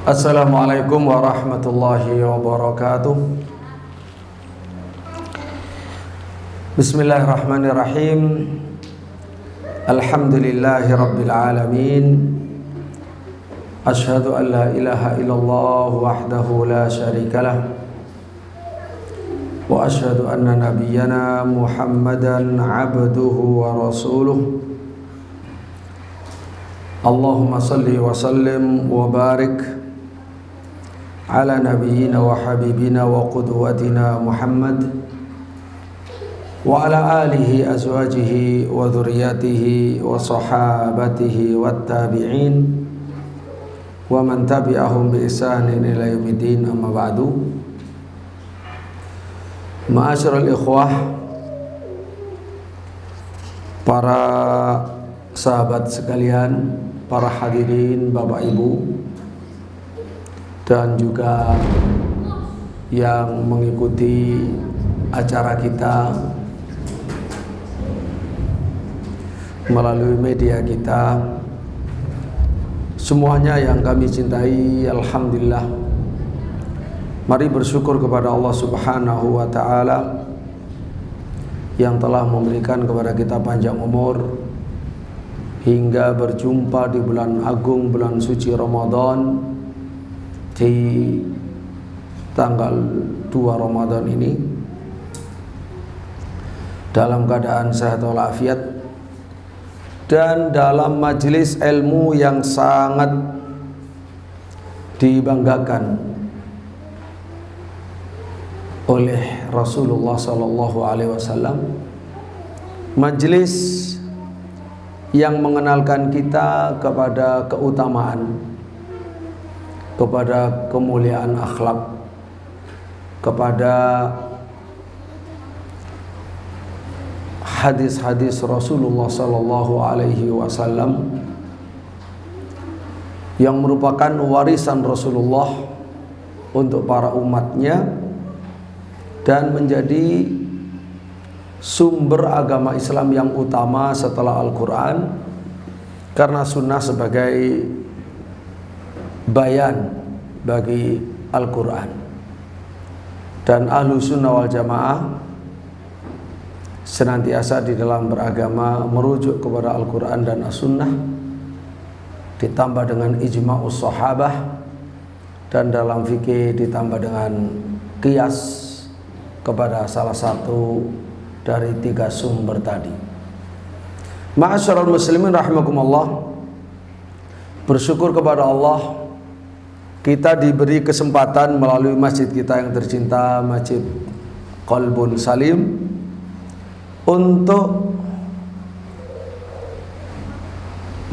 Assalamualaikum warahmatullahi wabarakatuh. Bismillahirrahmanirrahim. Alhamdulillahi rabbil alamin. Ashhadu an la ilaha illallah wahdahu la syarikalah. Wa ashhadu anna nabiyyana Muhammadan abduhu wa rasuluh. Allahumma salli wa sallim wa barik ala nabiyyina wa habibina wa qudwatina Muhammad wa ala alihi azwajihi wa dhurriyyatihi wa sahabatihi wat tabi'in wa man tabi'ahum bi ihsanin ila yaumiddin, amma ba'du. Ma'asyiral ikhwah, para sahabat sekalian, para hadirin, Bapak Ibu, dan juga yang mengikuti acara kita melalui media kita, semuanya yang kami cintai, alhamdulillah, mari bersyukur kepada Allah Subhanahu wa ta'ala yang telah memberikan kepada kita panjang umur hingga berjumpa di bulan agung, bulan suci Ramadan, di tanggal 2 Ramadan ini dalam keadaan sehat walafiat dan dalam majelis ilmu yang sangat dibanggakan oleh Rasulullah sallallahu alaihi wasallam, majelis yang mengenalkan kita kepada keutamaan, kepada kemuliaan akhlak, kepada hadis-hadis Rasulullah sallallahu alaihi wasallam yang merupakan warisan Rasulullah untuk para umatnya dan menjadi sumber agama Islam yang utama setelah Al-Quran, karena sunnah sebagai bayan bagi Al-Quran. Dan ahlu sunnah wal jamaah senantiasa di dalam beragama merujuk kepada Al-Quran dan As-Sunnah, ditambah dengan ijma'us sahabah, dan dalam fikih ditambah dengan qiyas kepada salah satu dari 3 sumber tadi. Ma'asyiral muslimin rahimakumullah, bersyukur kepada Allah kita diberi kesempatan melalui masjid kita yang tercinta, Masjid Qalbun Salim, untuk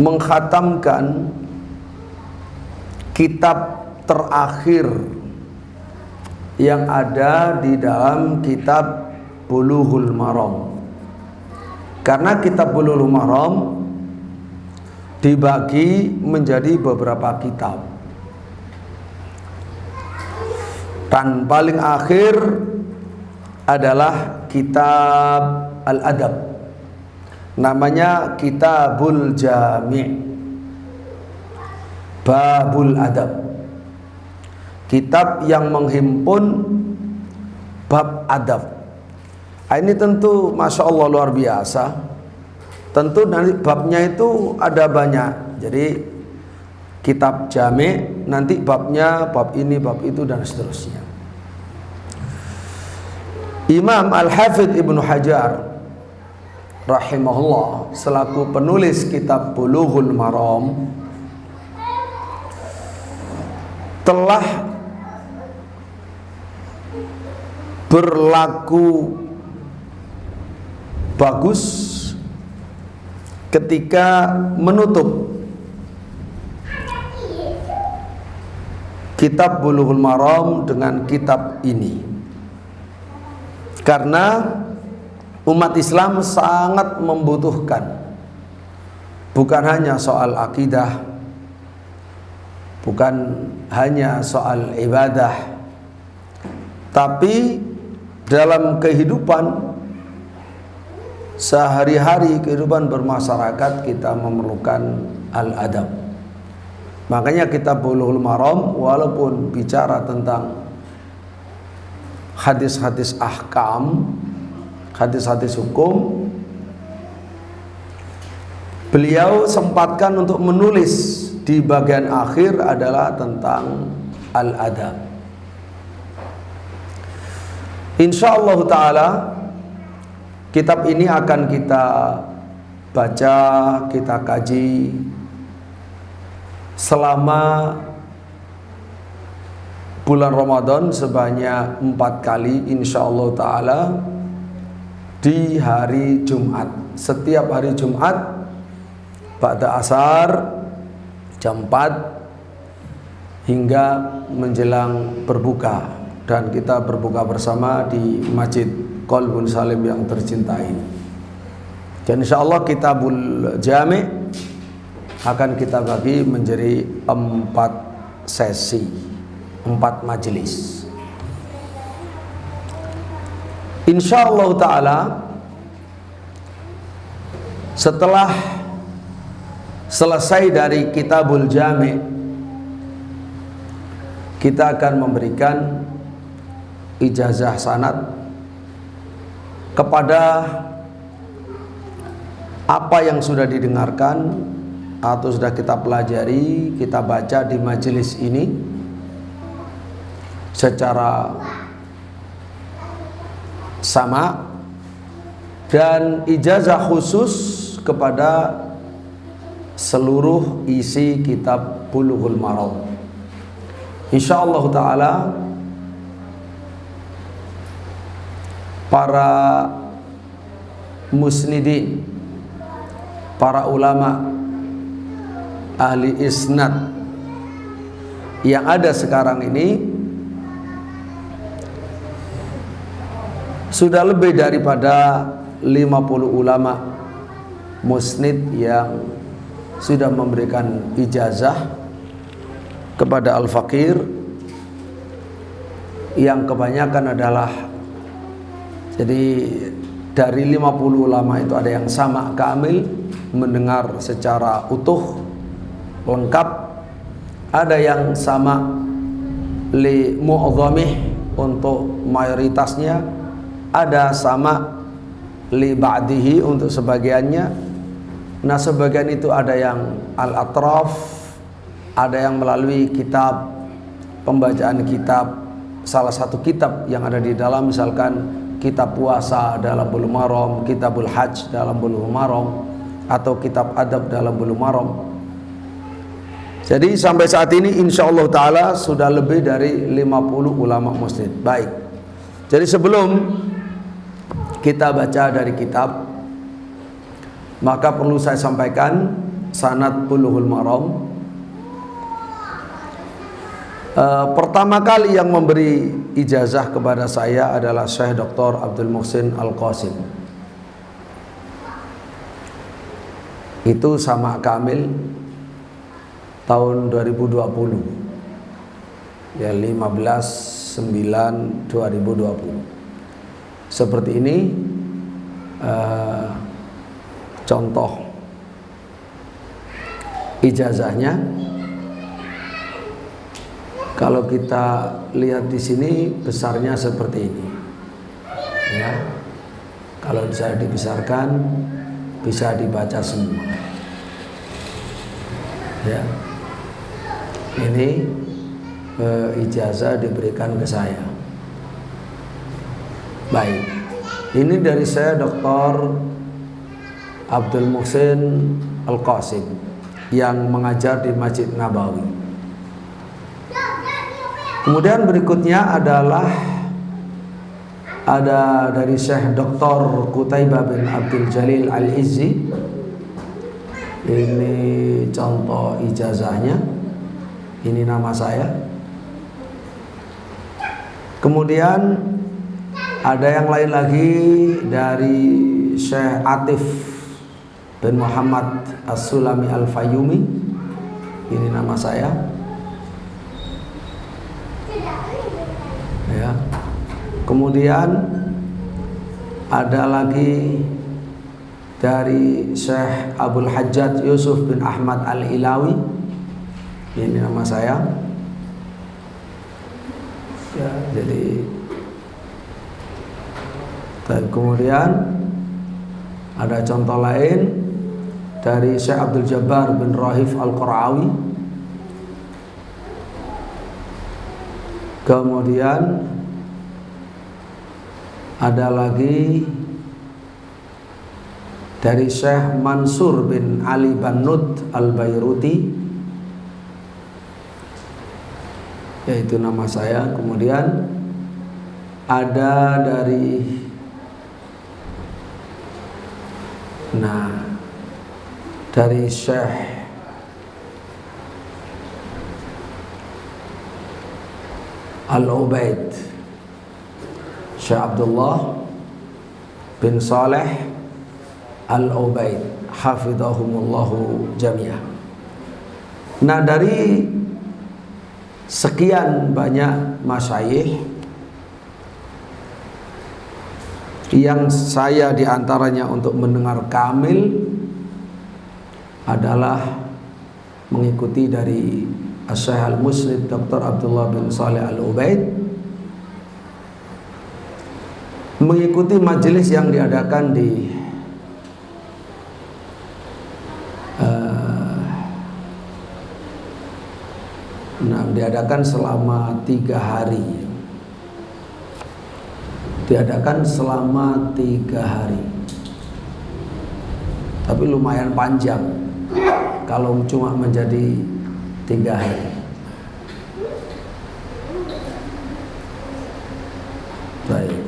mengkhatamkan kitab terakhir yang ada di dalam kitab Bulughul Maram. Karena kitab Bulughul Maram dibagi menjadi beberapa kitab, dan paling akhir adalah kitab Al-Adab, namanya Kitabul Jami', Babul Adab, kitab yang menghimpun bab adab. Ini tentu Masya Allah luar biasa. Tentu nanti babnya itu ada banyak. Jadi kitab Jami' nanti babnya bab ini, bab itu, dan seterusnya. Imam Al-Hafidh Ibnu Hajar rahimahullah selaku penulis kitab Bulughul Maram telah berlaku bagus ketika menutup kitab Bulughul Maram dengan kitab ini, karena umat Islam sangat membutuhkan bukan hanya soal akidah, bukan hanya soal ibadah, tapi dalam kehidupan sehari-hari, kehidupan bermasyarakat, kita memerlukan al-adab. Makanya kitab Bulughul Maram walaupun bicara tentang hadis-hadis ahkam, hadis-hadis hukum, beliau sempatkan untuk menulis di bagian akhir adalah tentang al-adab. Insyaallah ta'ala kitab ini akan kita baca, kita kaji selama bulan Ramadan sebanyak 4 kali insyaallah ta'ala di hari Jumat. Setiap hari Jumat ba'da asar jam 4 hingga menjelang berbuka, dan kita berbuka bersama di Masjid Qalbun Salim yang tercinta ini. Dan insyaallah Kitabul Jami' akan kita bagi menjadi 4 sesi, 4 majelis. Insyaallah ta'ala setelah selesai dari Kitabul Jami', kita akan memberikan ijazah sanad kepada apa yang sudah didengarkan atau sudah kita pelajari, kita baca di majelis ini secara sama, dan ijazah khusus kepada seluruh isi kitab Bulughul Maram. Insyaallah ta'ala para musnidin, para ulama ahli isnad yang ada sekarang ini sudah lebih daripada 50 ulama musnid yang sudah memberikan ijazah kepada al-faqir, yang kebanyakan adalah, jadi dari 50 ulama itu ada yang sama kamil, mendengar secara utuh lengkap, ada yang sama li mu'adhamih untuk mayoritasnya, ada sama li ba'dihi untuk sebagiannya. Nah, sebagian itu ada yang al-atraf, ada yang melalui kitab, pembacaan kitab, salah satu kitab yang ada di dalam, misalkan kitab puasa dalam Bulughul Maram, kitabul hajj dalam Bulughul Maram, atau kitab adab dalam Bulughul Maram. Jadi sampai saat ini insyaallah ta'ala sudah lebih dari 50 ulama musnid. Baik, jadi sebelum kita baca dari kitab, maka perlu saya sampaikan sanad Bulughul Maram. Pertama kali yang memberi ijazah kepada saya adalah Syekh Dr. Abdul Muhsin Al-Qasim. Itu sama kamil tahun 2020, ya 15/9/2020. Seperti ini contoh ijazahnya. Kalau kita lihat di sini besarnya seperti ini, ya. Kalau bisa dibesarkan, bisa dibaca semua, ya. Ini ijazah diberikan ke saya. Baik, ini dari saya Dr. Abdul Muhsin Al-Qasim yang mengajar di Masjid Nabawi. Kemudian berikutnya adalah ada dari Syekh Dr. Qutaibah bin Abdul Jalil Al-Izzi. Ini contoh ijazahnya. Ini nama saya. Kemudian ada yang lain lagi dari Syekh Atif bin Muhammad As-Sulami Al-Fayyumi. Ini nama saya. Ya. Kemudian ada lagi dari Syekh Abdul Hajjaj Yusuf bin Ahmad Al-Ilawi. Ini nama saya. Ya, jadi dan kemudian ada contoh lain dari Syekh Abdul Jabbar bin Rahif Al-Qarawi. Kemudian ada lagi dari Syekh Mansur bin Ali Banud Al-Bairuti, yaitu nama saya. Kemudian ada dari Syekh Al-Ubaid, Syekh Abdullah bin Saleh Al-Ubaid hafidhahumullahu jami'ah. Nah, dari sekian banyak masyayikh yang saya diantaranya untuk mendengar kamil adalah mengikuti dari Syekh Al-Musnid Dr. Abdullah bin Saleh Al-Ubaid, mengikuti majelis yang diadakan diadakan selama 3 hari. Diadakan selama 3 hari. Tapi lumayan panjang kalau cuma menjadi 3 hari. Baik.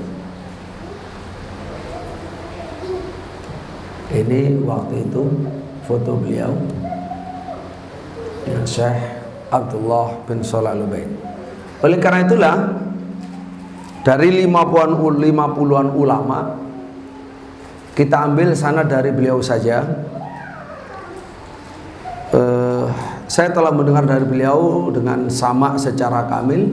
Ini waktu itu foto beliau dengan Syekh Abdullah bin Saleh Al-Ubaid. Oleh karena itulah dari 50-an ulama kita ambil sanad dari beliau saja. Saya telah mendengar dari beliau dengan sama secara kamil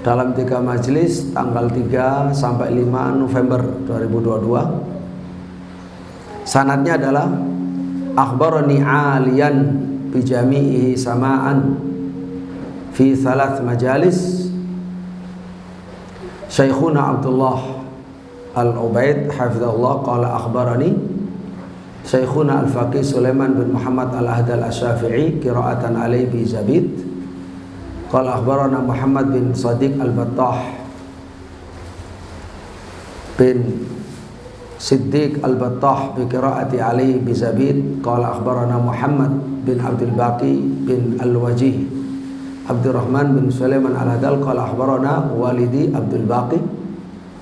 dalam 3 majelis tanggal 3 sampai 5 November 2022. Sanadnya adalah akhbarani aliyan bijami'i sama'an fi 3 majalis Syekhuna Abdullah Al-Ubaid hafizahullah qala akhbarani Syekhuna Al-Faqih Sulaiman bin Muhammad Al-Ahdal Asy-Syafi'i qira'atan alaihi bi Zabid qala akhbarana Muhammad bin Sadiq Al-Battah bin Siddiq Al-Battah bi qira'ati alaihi bi Zabid qala akhbarana Muhammad bin Abdul Baqi bin Al-Wajih Abdurrahman bin Sulaiman Al-Hadal qala akhbarana walidi Abdul Baqi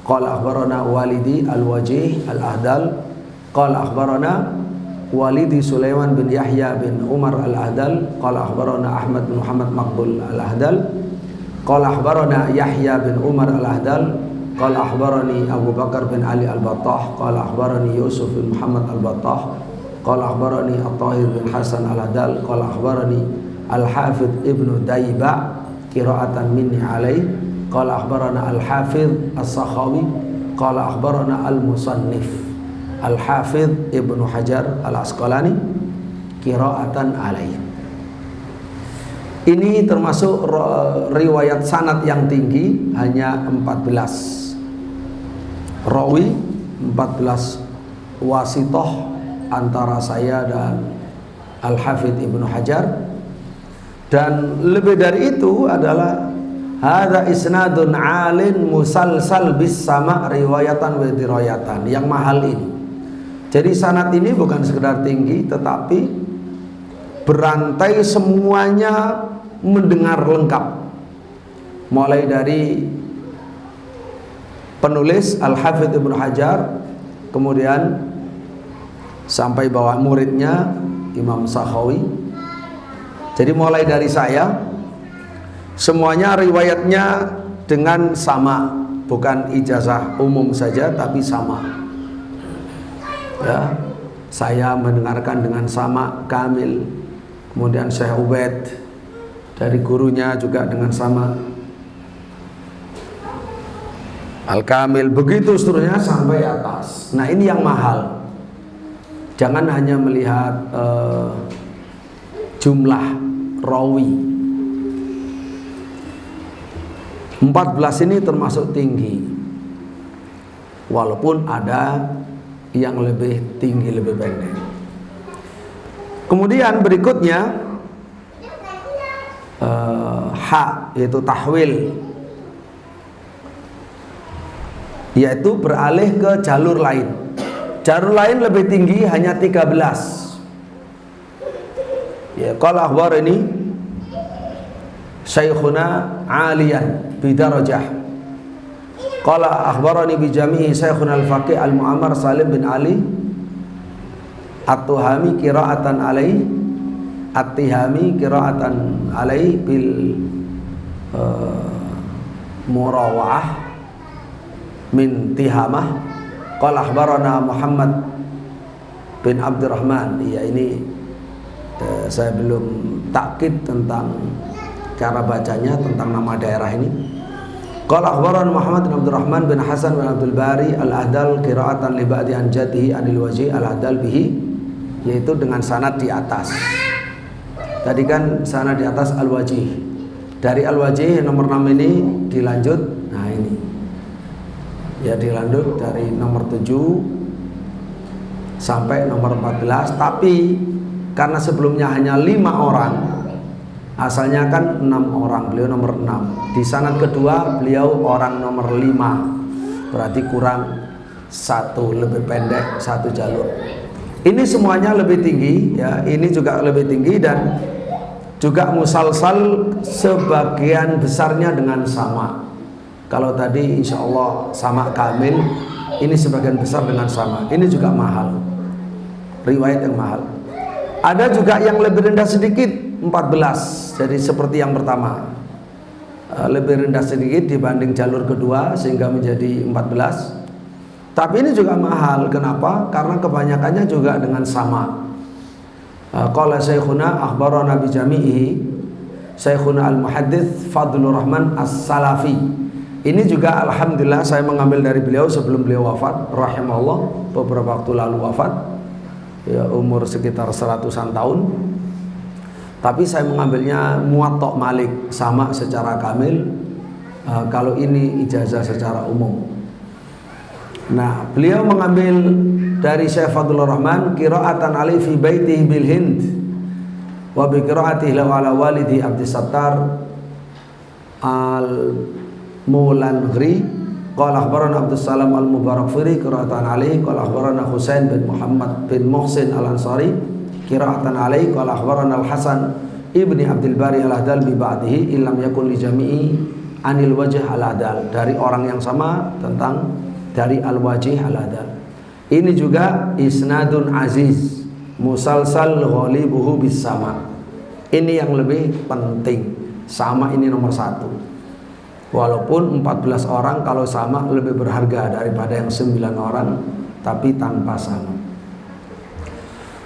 qala akhbarana walidi Al-Wajih Al-Ahdal qala akhbarana walidi Sulaiman bin Yahya bin Umar Al-Ahdal qala akhbarana Ahmad bin Muhammad Maqbul Al-Ahdal qala akhbarana Yahya bin Umar Al-Ahdal qala akhbarani Abu Bakar bin Ali Al-Battah qala akhbarani Yusuf bin Muhammad Al-Battah qala akhbarani At-Tahir bin Hasan Al-Ahdal qala akhbarani Al-Hafidh Ibnu Daiba qira'atan minni alaih qala akhbarana Al-Hafidh As-Sakhawi qala akhbarana Al-Musannif Al-Hafidh Ibnu Hajar Al-Asqalani qira'atan alaih. Ini termasuk riwayat sanad yang tinggi, hanya 14 rawi, 14 wasitoh antara saya dan Al-Hafidh Ibnu Hajar. Dan lebih dari itu adalah hadza isnadun alin musalsal bis sama riwayatan wa dirayatan, yang mahal ini. Jadi sanad ini bukan sekedar tinggi, tetapi berantai semuanya mendengar lengkap, mulai dari penulis Al-Hafidh Ibnu Hajar, kemudian sampai bawah muridnya Imam Sakhawi. Jadi mulai dari saya, semuanya riwayatnya dengan sama, bukan ijazah umum saja, tapi sama. Ya, saya mendengarkan dengan sama kamil. Kemudian Syekh Ubaid dari gurunya juga dengan sama Al-Kamil, begitu seterusnya sampai atas. Nah, ini yang mahal. Jangan hanya melihat jumlah rawi. 14 ini termasuk tinggi, walaupun ada yang lebih tinggi, lebih pendek. Kemudian berikutnya yaitu tahwil, yaitu beralih ke jalur lain. Jalur lain lebih tinggi, hanya 13. Ya, qala akhbarani Syekhuna aliyan bidarajah. Qala akhbarani bi jami'i Syekhuna al-Faqih al-Mu'ammar Salim bin Ali At-Tuhami qira'atan alaihi, At-Tihami qira'atan alaihi bil murawa'ah min Tihamah. Qala akhbarana Muhammad bin Abdurrahman. Ya, ini saya belum takkid tentang cara bacanya, tentang nama daerah ini. Qala akhbarana Muhammad bin Abdurrahman bin Hasan bin Abdul Bari al-Ahdal qira'atan li ba'di an jaddihi anil wajih al-Ahdal bihi, yaitu dengan sanad di atas. Tadi kan sanad di atas al-wajih. Dari al-wajih nomor 6 ini dilanjut. Nah, ini ya, dilanjut dari nomor 7 sampai nomor 14. Tapi karena sebelumnya hanya 5 orang, asalnya kan 6 orang, beliau nomor 6. Di sanad kedua beliau orang nomor 5, berarti kurang 1, lebih pendek 1 jalur. Ini semuanya lebih tinggi ya, ini juga lebih tinggi, dan juga musalsal sebagian besarnya dengan sama. Kalau tadi insya Allah sama kamil, ini sebagian besar dengan sama. Ini juga mahal, riwayat yang mahal. Ada juga yang lebih rendah sedikit, 14. Jadi seperti yang pertama, lebih rendah sedikit dibanding jalur kedua sehingga menjadi 14. Tapi ini juga mahal. Kenapa? Karena kebanyakannya juga dengan sama. Qala Syekhuna akhbarana bi jami'ihi Syekhuna al-Muhaddits Fadlur Rahman As-Salafi. Ini juga alhamdulillah saya mengambil dari beliau sebelum beliau wafat rahimahullah, beberapa waktu lalu wafat. Ya, umur sekitar 100-an tahun. Tapi saya mengambilnya Muwatta Malik, sama secara kamil. Kalau ini ijazah secara umum. Nah, beliau mengambil dari Syekh Fadlur Rahman qira'atan alaihi fi baitihi bil Hind wa bi qira'atihi ala walidi Abdus Sattar al Mulanghri. Qala akhbarana Abdus Salam al Mubarakfuri qira'atan alaihi. Qala akhbarana Husain bin Muhammad bin Muhsin al Ansari qira'atan alaihi. Qala akhbarana Al Hasan ibni Abdul Bari al Ahdal bi ba'dihi illam yakun li jami'i anil wajh al Ahdal, dari orang yang sama tentang dari al-wajih al-adal. Ini juga isnadun aziz musalsal ghalibuhu bis sama. Ini yang lebih penting. Sama ini nomor 1. Walaupun 14 orang kalau sama lebih berharga daripada yang 9 orang tapi tanpa sama.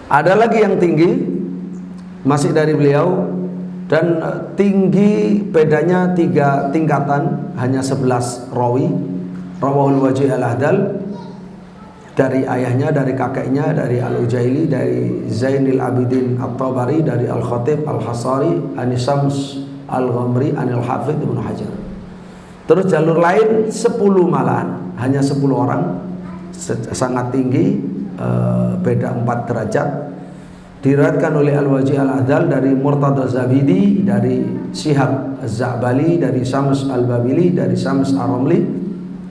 Ada lagi yang tinggi, masih dari beliau, dan tinggi bedanya 3 tingkatan, hanya 11 rawi. Rawahul Wajih al-Ahdal, dari ayahnya, dari kakeknya, dari Al-Ujaili, dari Zainil Abidin At-Tabari, dari Al-Khatib Al-Hasari, Anisams Al-Ghamri, Anil Hafidh Ibn Hajar. Terus jalur lain 10 malahan, hanya 10 orang, sangat tinggi, beda 4 derajat. Diriwayatkan oleh Al-Wajih al-Ahdal dari Murtada Zabidi, dari Syihab Az-Za'bali, dari Syams Al-Babili, dari Syams Ar-Ramli,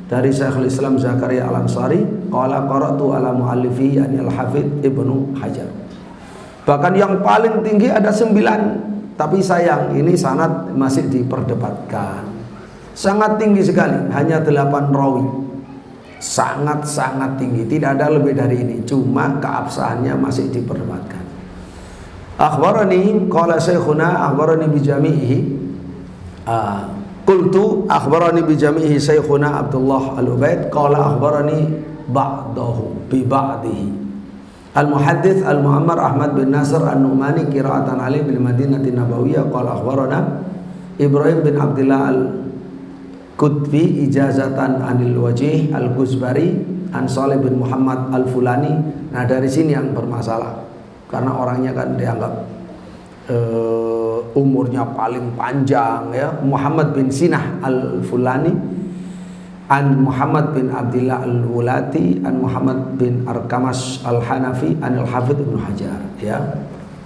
dari Syekhul Islam Zakaria Al-Ansari. Qala qara'tu ala mu'allifi yani Al-Hafidh Ibnu Hajar. Bahkan yang paling tinggi ada 9, tapi sayang ini sanad masih diperdebatkan. Sangat tinggi sekali, hanya 8 rawi. Sangat-sangat tinggi, tidak ada lebih dari ini. Cuma keabsahannya masih diperdebatkan. Akhbarani qala Syekhuna akhbarani bi jami'ihi. Qultu akhbarani bi jami'ihi Syekhuna Abdullah Al-Ubaid qala akhbarani ba'dahu bi ba'dihi Al-Muhaddits Al-Mu'ammar Ahmad bin Nasr An-Nu'mani qira'atan alaihi bil Madinati Nabawiyah qala akhbarana Ibrahim bin Abdullah Al-Qutbi ijazatan anil Wajih Al-Ghuzbari an Salih bin Muhammad Al-Fulani. Nah, dari sini yang bermasalah karena orangnya kan dianggap umurnya paling panjang ya, Muhammad bin Sinah al-Fulani, an Muhammad bin Abdillah al-Wulati, an Muhammad bin Arkamas al-Hanafi, an al-Hafidh Ibnu Hajar ya.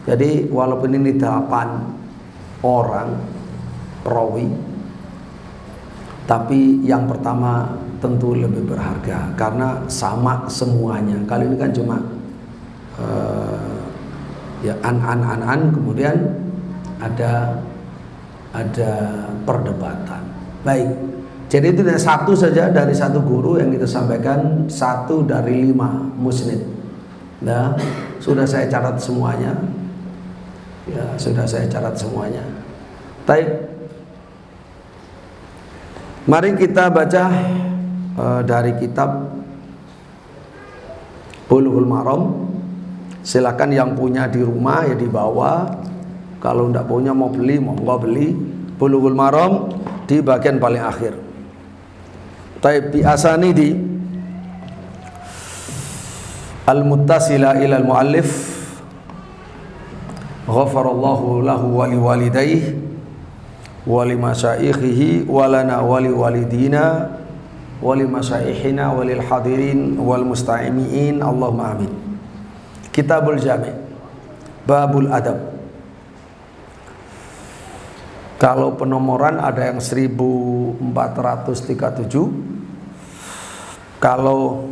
Jadi walaupun ini 8 orang perawi, tapi yang pertama tentu lebih berharga karena sama semuanya. Kali ini kan cuma ya an, kemudian ada perdebatan. Baik, jadi itu satu saja dari satu guru yang kita sampaikan, 1 dari 5 musnid. Nah, sudah saya catat semuanya. Ya, sudah saya catat semuanya. Baik, mari kita baca dari kitab Bulughul Maram. Silakan yang punya di rumah ya dibawa. Kalau tidak punya mau beli, monggo beli. Bulughul Maram di bagian paling akhir. Taib bi asanidi al-muttasila ila al-muallif ghafarallahu lahu wa liwalidayhi wa limasyayikhihi wa lana wa liwalidina wa limasyayikhina wa lil hadirin wal musta'imiin Allahumma amin. Kitabul Jami' Babul Adab. Kalau penomoran ada yang 1437. Kalau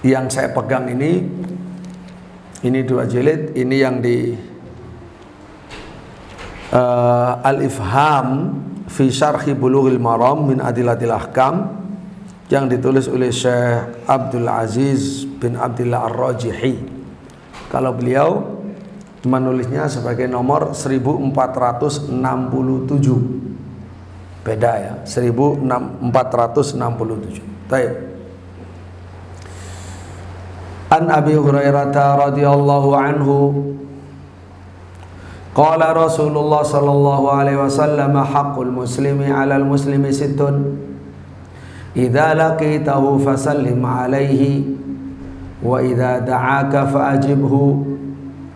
yang saya pegang ini 2 jilid, ini yang di Al-Ifham fi Syarhi Bulughil Maram min Adillatil Ahkam, yang ditulis oleh Syekh Abdul Aziz bin Abdillah Ar-Rajihi. Kalau beliau menulisnya sebagai nomor 1467. Beda ya, 1467. Baik. An Abi Hurairah radhiyallahu anhu qala Rasulullah sallallahu alaihi wasallam haqqul muslimi 'alal muslimi sittun idza laqitahu fasallim alaihi wa idza da'aka fa'ajibhu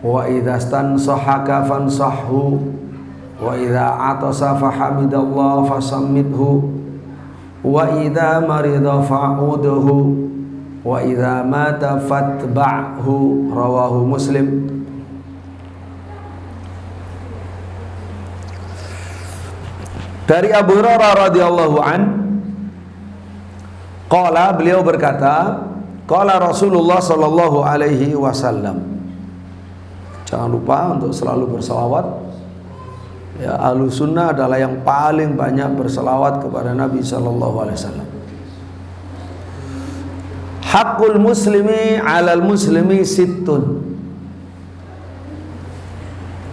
wa idza stansahaka fansahhu wa idza atasa fahamidallah fasammidhu wa idza marida fa'udhu wa idza mata fatba'hu. Rawahu Muslim. Dari Abu Hurairah radhiyallahu an, qala, beliau berkata, qala Rasulullah sallallahu alaihi wasallam. Jangan lupa untuk selalu berselawat. Ya, Ahlus Sunnah adalah yang paling banyak berselawat kepada Nabi sallallahu alaihi wasallam. Haqqul muslimi 'alal muslimi sittun.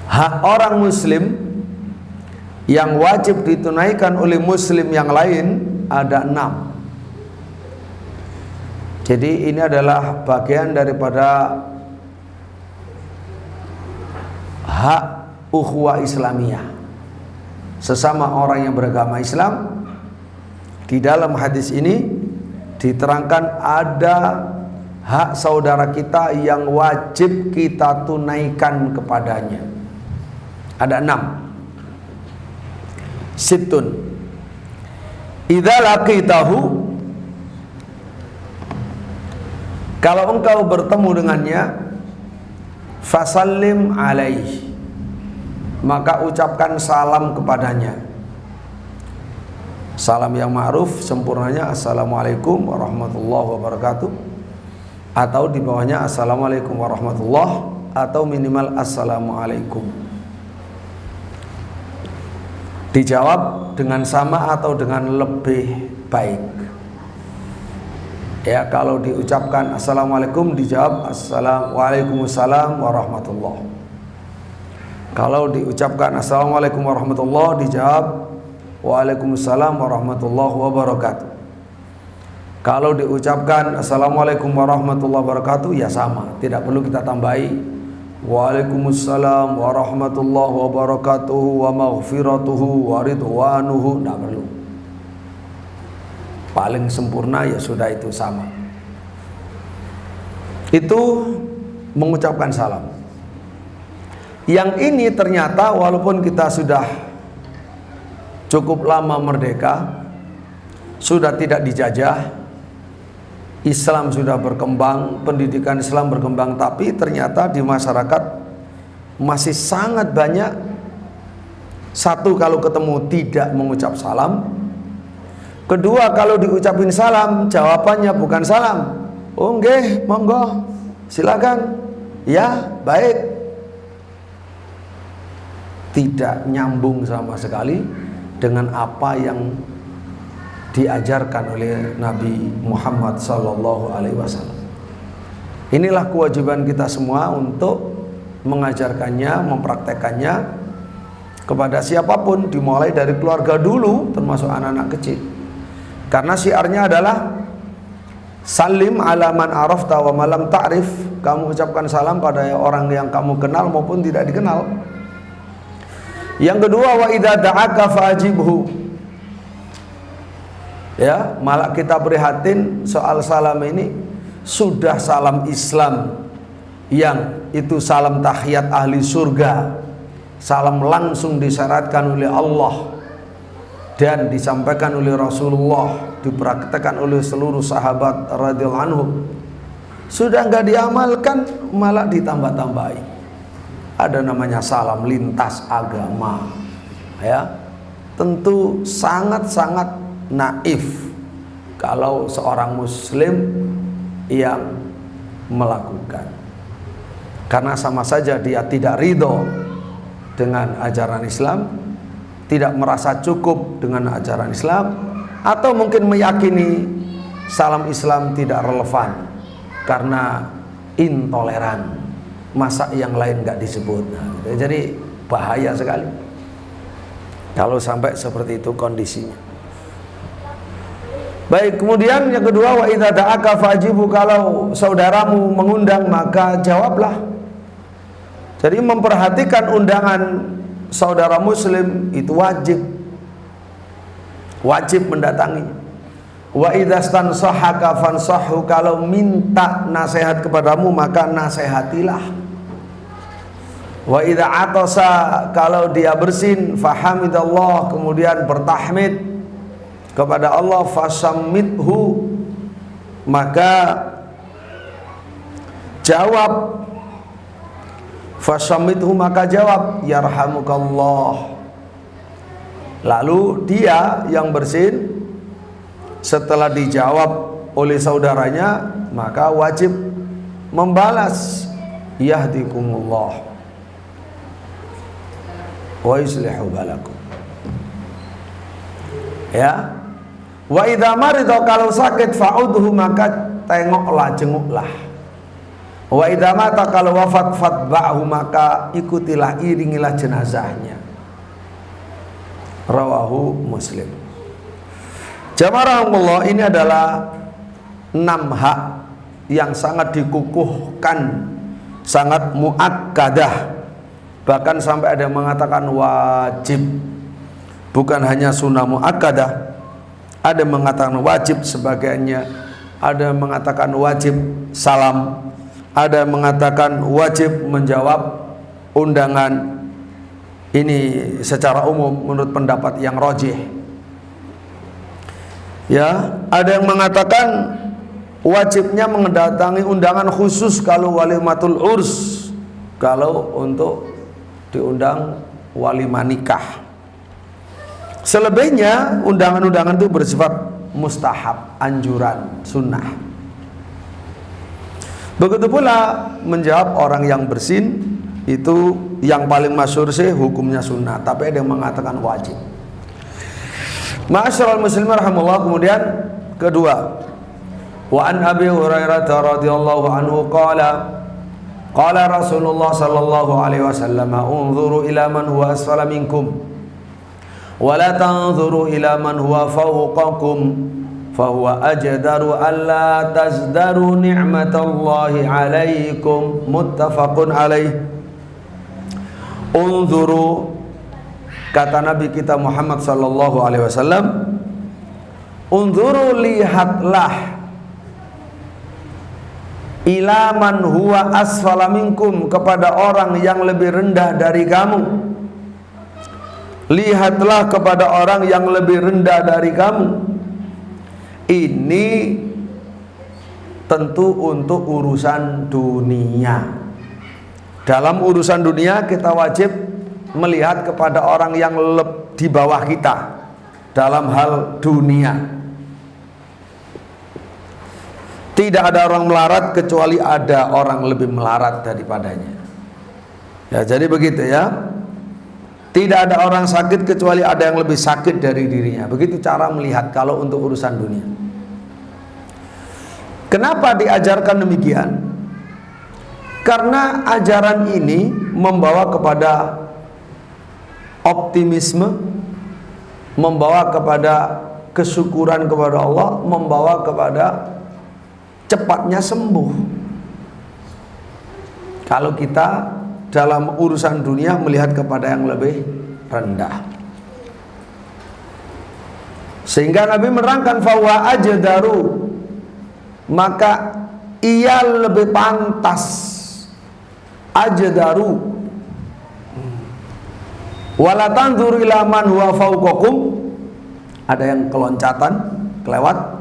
Hak orang muslim yang wajib ditunaikan oleh muslim yang lain ada 6. Jadi ini adalah bagian daripada hak ukhuwah Islamiyah, sesama orang yang beragama Islam. Di dalam hadis ini diterangkan ada hak saudara kita yang wajib kita tunaikan kepadanya. Ada 6. Sittun. Idza laqitahu, kalau engkau bertemu dengannya, fasallim alaihi, maka ucapkan salam kepadanya. Salam yang ma'ruf, sempurnanya assalamualaikum warahmatullahi wabarakatuh, atau di bawahnya assalamualaikum warahmatullahi, atau minimal assalamualaikum. Dijawab dengan sama atau dengan lebih baik. Ya, kalau diucapkan assalamualaikum, dijawab waalaikumsalam warahmatullahi. Kalau diucapkan assalamualaikum warahmatullahi, dijawab waalaikumsalam warahmatullahi wabarakatuh. Kalau diucapkan assalamualaikum warahmatullahi wabarakatuh, ya sama, tidak perlu kita tambahi waalaikumsalam warahmatullahi wabarakatuh wa maghfiratuhu wa ridwanuhu, tidak perlu. Paling sempurna ya sudah, itu sama. Itu mengucapkan salam. Yang ini ternyata walaupun kita sudah cukup lama merdeka, sudah tidak dijajah, Islam sudah berkembang, pendidikan Islam berkembang, tapi ternyata di masyarakat masih sangat banyak, satu, kalau ketemu tidak mengucap salam. Kedua, kalau diucapin salam, jawabannya bukan salam. Oh nggih, monggo, silakan. Ya, baik. Tidak nyambung sama sekali dengan apa yang diajarkan oleh Nabi Muhammad SAW. Inilah kewajiban kita semua untuk mengajarkannya, mempraktekannya kepada siapapun, dimulai dari keluarga dulu, termasuk anak-anak kecil. Karena syiarnya adalah salim ala man arafta wa malam ta'rif. Kamu ucapkan salam pada orang yang kamu kenal maupun tidak dikenal. Yang kedua, wa idza da'aka fa'ajibhu. Ya, malah kita prihatin soal salam ini. Sudah salam Islam yang itu salam tahiyat ahli surga, salam langsung disyaratkan oleh Allah dan disampaikan oleh Rasulullah, dipraktekkan oleh seluruh sahabat radhiyallahu anhum. Sudah nggak diamalkan, malah ditambah-tambahi. Ada namanya salam lintas agama, ya. Tentu sangat-sangat naif kalau seorang muslim yang melakukan, karena sama saja dia tidak ridho dengan ajaran Islam, tidak merasa cukup dengan ajaran Islam, atau mungkin meyakini salam Islam tidak relevan karena intoleran, masa yang lain nggak disebut. Jadi bahaya sekali kalau sampai seperti itu kondisinya. Baik, kemudian yang kedua, wa idza da'aka fajibu, kalau saudaramu mengundang maka jawablah. Jadi memperhatikan undangan saudara muslim itu wajib mendatangi. Wa idza stansahaka fansahhu, kalau minta nasihat kepadamu maka nasihatilah. Wa idza atasa, kalau dia bersin, fahamidallah, kemudian bertahmid kepada Allah, fasammidhu, maka jawab. Fasammidhu, maka jawab, yarhamukallah. Lalu dia yang bersin setelah dijawab oleh saudaranya, maka wajib membalas, yahdikumullah wa yuslihu balakum. Ya. Wa idza marida, kalau sakit, fa'udhu, maka tengoklah, jenguklah. Wa idza mata, kalau wafat, fatba'hu, maka ikutilah, iringilah jenazahnya. Rawahu Muslim. Jamaah Allah, ini adalah 6 hak yang sangat dikukuhkan, sangat muakkadah, bahkan sampai ada yang mengatakan wajib. Bukan hanya sunnah muakkadah, ada yang mengatakan wajib sebagainya, ada yang mengatakan wajib salam, ada yang mengatakan wajib menjawab undangan. Ini secara umum menurut pendapat yang rajih. Ya, ada yang mengatakan wajibnya mendatangi undangan khusus kalau walimatul urs, kalau untuk diundang walimah nikah. Selebihnya undangan-undangan itu bersifat mustahab, anjuran, sunnah. Begitu pula menjawab orang yang bersin, itu yang paling masyhur sih hukumnya sunnah, tapi ada yang mengatakan wajib. Ma'asyiral muslimin rahimallahu. Kemudian kedua, wa an Abi Hurairah radhiyallahu anhu qala Rasulullah sallallahu alaihi wasallam, unzuru ila man huwa asfala minkum wa la tanzuru ila man huwa fawqakum fahuwa ajdaru alla tazdaru ni'matallahi alaikum. Muttafaqun alaih. Unzuru, kata Nabi kita Muhammad sallallahu alaihi wasallam, unzuru, lihatlah ila man huwa asfala minkum, kepada orang yang lebih rendah dari kamu. Lihatlah kepada orang yang lebih rendah dari kamu. Ini tentu untuk urusan dunia. Dalam urusan dunia kita wajib melihat kepada orang yang di bawah kita dalam hal dunia. Tidak ada orang melarat kecuali ada orang lebih melarat daripadanya. Ya, jadi begitu ya. Tidak ada orang sakit kecuali ada yang lebih sakit dari dirinya. Begitu cara melihat kalau untuk urusan dunia. Kenapa diajarkan demikian? Karena ajaran ini membawa kepada optimisme, membawa kepada kesyukuran kepada Allah, membawa kepada cepatnya sembuh. Kalau kita dalam urusan dunia melihat kepada yang lebih rendah, sehingga Nabi menerangkan fawa ajdaru, maka ia lebih pantas, ajdaru, wala tanzur ila man huwa fawqakum, ada yang keloncatan, kelewat.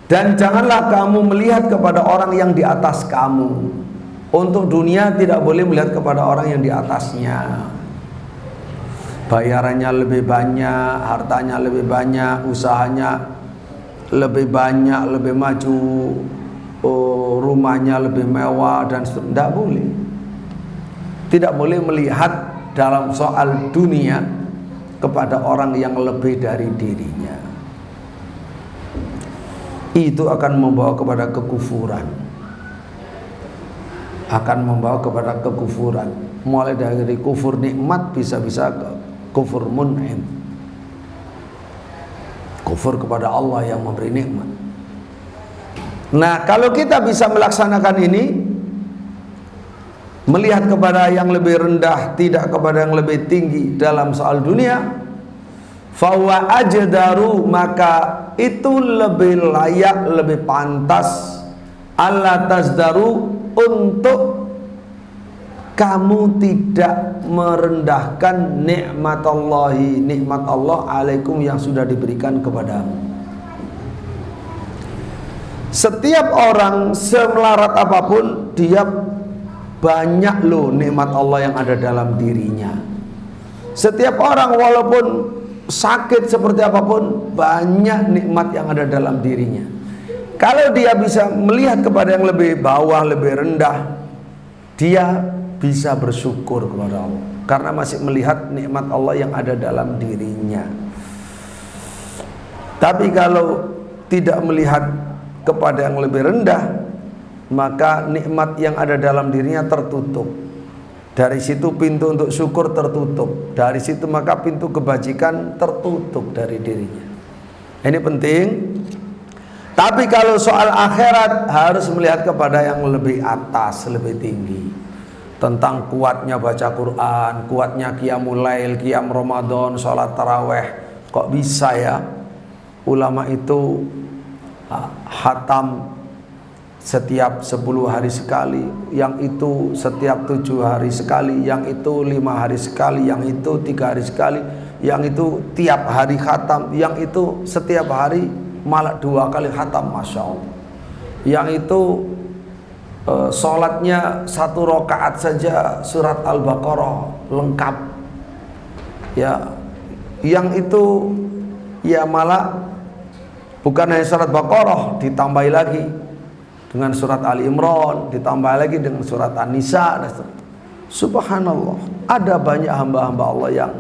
Dan janganlah kamu melihat kepada orang yang di atas kamu. Untuk dunia tidak boleh melihat kepada orang yang di atasnya. Bayarannya lebih banyak, hartanya lebih banyak, usahanya lebih banyak, lebih maju, rumahnya lebih mewah dan seterusnya. Tidak boleh. Tidak boleh melihat dalam soal dunia kepada orang yang lebih dari dirinya. Itu akan membawa kepada kekufuran, akan membawa kepada kekufuran, mulai dari kufur nikmat bisa-bisa ke kufur mun'im, kufur kepada Allah yang memberi nikmat. Nah, kalau kita bisa melaksanakan ini, melihat kepada yang lebih rendah, tidak kepada yang lebih tinggi dalam soal dunia, fawa ajdaru, maka itu lebih layak, lebih pantas, alla tasdaru, untuk kamu tidak merendahkan nikmat Allah alaikum yang sudah diberikan kepadamu. Setiap orang semelarat apapun, dia banyak loh nikmat Allah yang ada dalam dirinya. Setiap orang walaupun sakit seperti apapun, banyak nikmat yang ada dalam dirinya. Kalau dia bisa melihat kepada yang lebih bawah, lebih rendah, dia bisa bersyukur kepada Allah karena masih melihat nikmat Allah yang ada dalam dirinya. Tapi kalau tidak melihat kepada yang lebih rendah, maka nikmat yang ada dalam dirinya tertutup. Dari situ pintu untuk syukur tertutup. Dari situ maka pintu kebajikan tertutup dari dirinya. Ini penting. Tapi kalau soal akhirat harus melihat kepada yang lebih atas, lebih tinggi. Tentang kuatnya baca Quran, kuatnya qiyamul lail, qiyam Ramadan, sholat taraweh. Kok bisa ya ulama itu hatam setiap 10 hari sekali, yang itu setiap 7 hari sekali, yang itu 5 hari sekali, yang itu 3 hari sekali, yang itu tiap hari khatam, yang itu setiap hari malah 2 kali khatam, Masya Allah. Yang itu sholatnya 1 rakaat saja surat Al-Baqarah lengkap ya. Yang itu ya malah bukan hanya surat Baqarah, ditambahi lagi dengan surat Ali Imran, ditambah lagi dengan surat An-Nisa. Subhanallah, ada banyak hamba-hamba Allah yang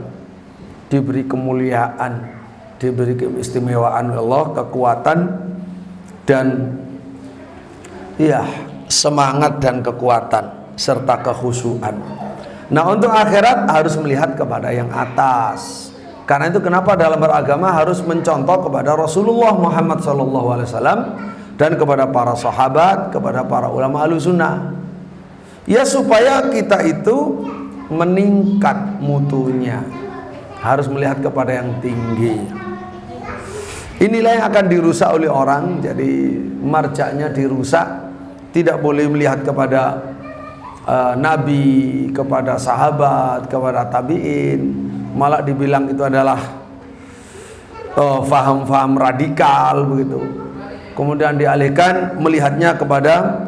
diberi kemuliaan, diberi keistimewaan Allah, kekuatan dan ya semangat dan kekuatan serta kekhusyuan. Nah, untuk akhirat harus melihat kepada yang atas. Karena itu kenapa dalam beragama harus mencontoh kepada Rasulullah Muhammad SAW dan kepada para sahabat, kepada para ulama Ahlussunnah. Ya, supaya kita itu meningkat mutunya. Harus melihat kepada yang tinggi. Inilah yang akan dirusak oleh orang. Jadi marjaknya dirusak tidak boleh melihat kepada Nabi, kepada sahabat, kepada tabi'in, malah dibilang itu adalah faham-faham radikal begitu. Kemudian dialihkan melihatnya kepada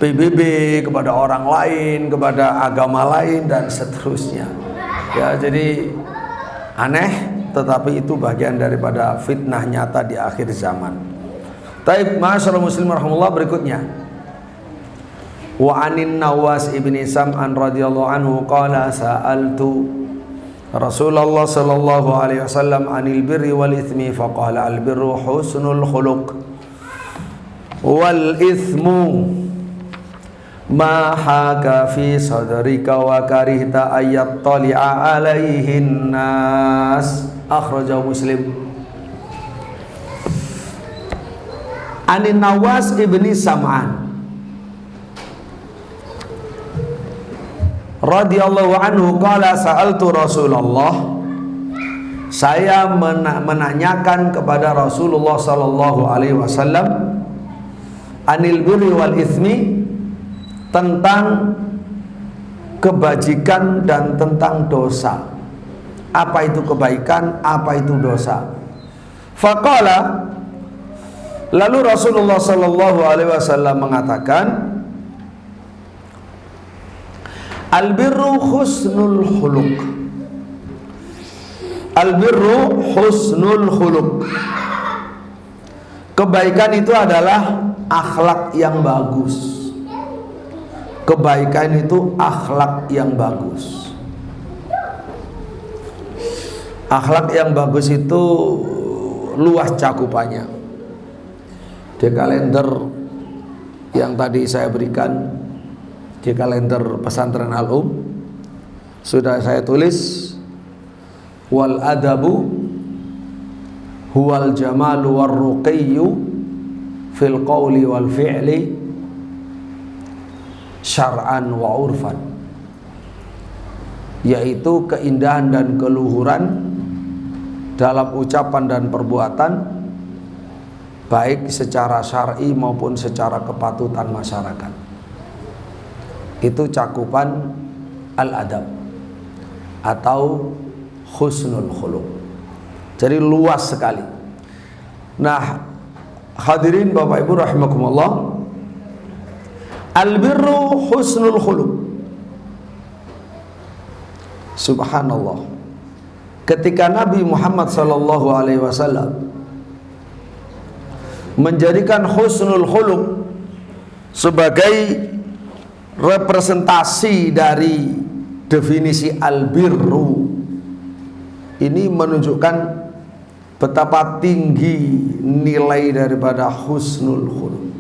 PBB, kepada orang lain, kepada agama lain dan seterusnya. Ya, jadi aneh, tetapi itu bagian daripada fitnah nyata di akhir zaman. Taib, ma'asyiral muslimin rahimahullah, berikutnya. Wa anin Nawas ibni Sam'an radhiyallahu anhu qala sa'altu Rasulullah sallallahu alaihi wasallam anil birri wal ithmi faqala al birru husnul khuluq wal ithmu ma haka fi sadrika wa karihta ayat tali'a alaihin nas. Akhrajahu Muslim. Anin Nawas ibni Sam'an radhiyallahu anhu qala sa'altu Rasulullah, saya menanyakan kepada Rasulullah sallallahu alaihi wasallam anil birri wal ithmi, tentang kebajikan dan tentang dosa. Apa itu kebaikan, apa itu dosa? Faqala, lalu Rasulullah sallallahu alaihi wasallam mengatakan, al-birru husnul khuluq. Al-birru husnul khuluq. Kebaikan itu adalah akhlak yang bagus. Kebaikan itu akhlak yang bagus. Akhlak yang bagus itu luas cakupannya. Di kalender yang tadi saya berikan, di kalender pesantren Al-Um, sudah saya tulis, wal adabu huwal jamalu war ruqiyyu fil qawli wal fi'li syar'an wa urfan, yaitu keindahan dan keluhuran dalam ucapan dan perbuatan, baik secara syar'i maupun secara kepatutan masyarakat. Itu cakupan al-adab atau husnul khuluq. Jadi luas sekali. Nah, hadirin Bapak Ibu rahimakumullah, al-birru husnul khuluq. Subhanallah. Ketika Nabi Muhammad sallallahu alaihi wasallam menjadikan husnul khuluq sebagai representasi dari definisi al-birru, ini menunjukkan betapa tinggi nilai daripada husnul khuluq.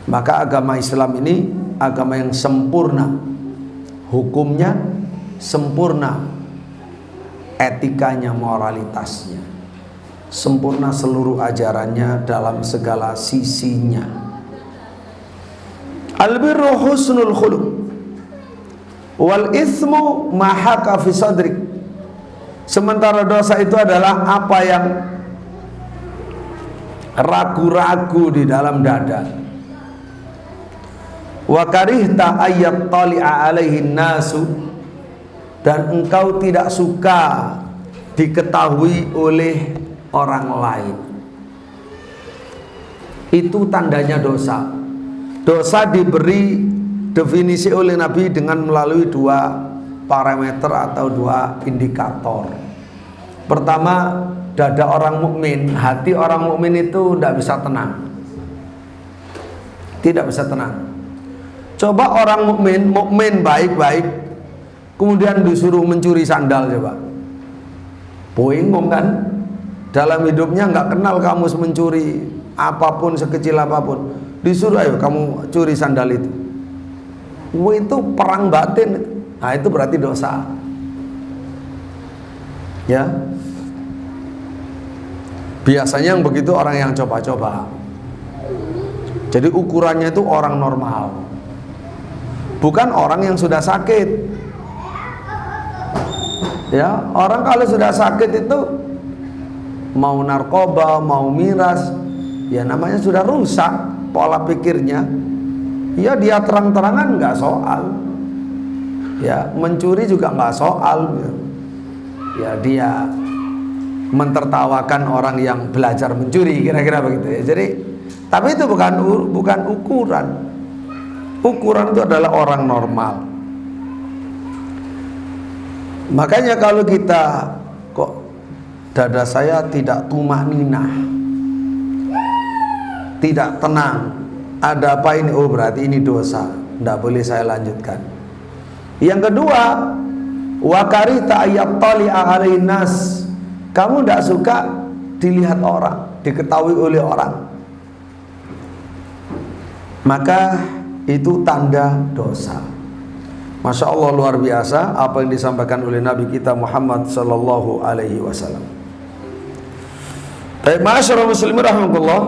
Maka agama Islam ini agama yang sempurna, hukumnya sempurna, etikanya, moralitasnya sempurna, seluruh ajarannya dalam segala sisinya. Al-birru husnul khuluq wal ithmu ma haka fi sadrik. Sementara dosa itu adalah apa yang ragu-ragu di dalam dada. Wa karihta ayyat tali'a alaihin nasu, dan engkau tidak suka diketahui oleh orang lain. Itu tandanya dosa. Dosa diberi definisi oleh Nabi dengan melalui dua parameter atau dua indikator. Pertama, dada orang mukmin, hati orang mukmin itu tidak bisa tenang. Tidak bisa tenang. Coba orang mukmin baik-baik, kemudian disuruh mencuri sandal, coba. Bingung kan? Dalam hidupnya nggak kenal kamu mencuri apapun, sekecil apapun. Disuruh, ayo kamu curi sandal itu. Itu perang batin. Nah, itu berarti dosa. Ya. Biasanya yang begitu orang yang coba-coba. Jadi ukurannya itu orang normal, bukan orang yang sudah sakit. Ya, orang kalau sudah sakit itu mau narkoba, mau miras, ya namanya sudah rusak. pola pikirnya, ya dia terang-terangan nggak soal, ya mencuri juga nggak soal, ya dia mentertawakan orang yang belajar mencuri, kira-kira begitu ya. Jadi, tapi itu bukan ukuran. Ukuran itu adalah orang normal. Makanya kalau kita kok dada saya tidak tumaninah, tidak tenang, ada apa ini? Oh berarti ini dosa, tidak boleh saya lanjutkan. Yang kedua, wa karita ayattali'a 'alain nas, kamu tidak suka dilihat orang, diketahui oleh orang, maka itu tanda dosa. Masya Allah, luar biasa apa yang disampaikan oleh Nabi kita Muhammad Sallallahu Alaihi Wasallam. Baik, masyarakat muslimin rahmatullah.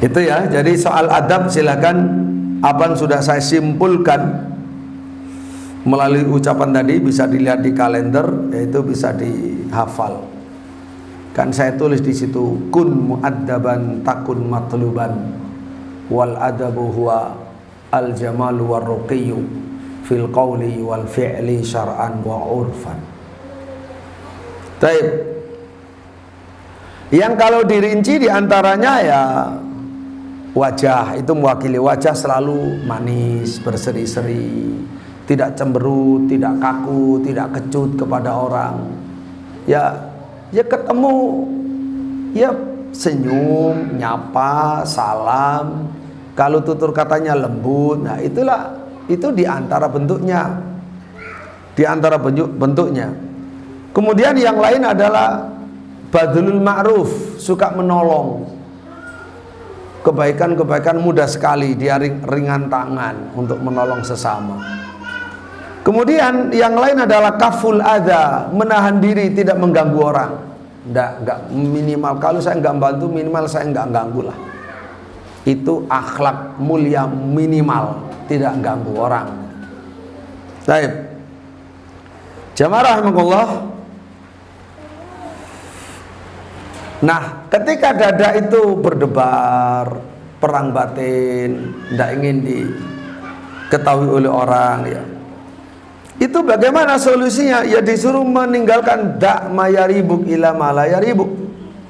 Itu ya, jadi soal adab silakan, apa yang sudah saya simpulkan melalui ucapan tadi bisa dilihat di kalender, yaitu bisa dihafal. Kan saya tulis di situ, kun muaddaban takun matluban, wal adabu huwa al jamalu war ruqiyyu fil qawli wal fi'li syar'an wa urfan. Taib. Yang kalau dirinci diantaranya ya wajah, itu mewakili wajah selalu manis, berseri-seri, tidak cemberut, tidak kaku, tidak kecut kepada orang. Ya ketemu, ya senyum, nyapa, salam. Kalau tutur katanya lembut, nah itu diantara bentuknya, bentuknya. Kemudian yang lain adalah badlul ma'ruf, suka menolong. Kebaikan-kebaikan mudah sekali, dia ringan tangan untuk menolong sesama. Kemudian yang lain adalah kaful adha, menahan diri, tidak mengganggu orang. Enggak, minimal kalau saya enggak bantu, minimal saya enggak ganggu lah. Itu akhlak mulia minimal, tidak ganggu orang. Baik. Jamaah rahimakumullah. Nah, ketika dada itu berdebar, perang batin, tidak ingin diketahui oleh orang, ya. Itu bagaimana solusinya? Ya disuruh meninggalkan dak mayaribuk ila malayaribuk.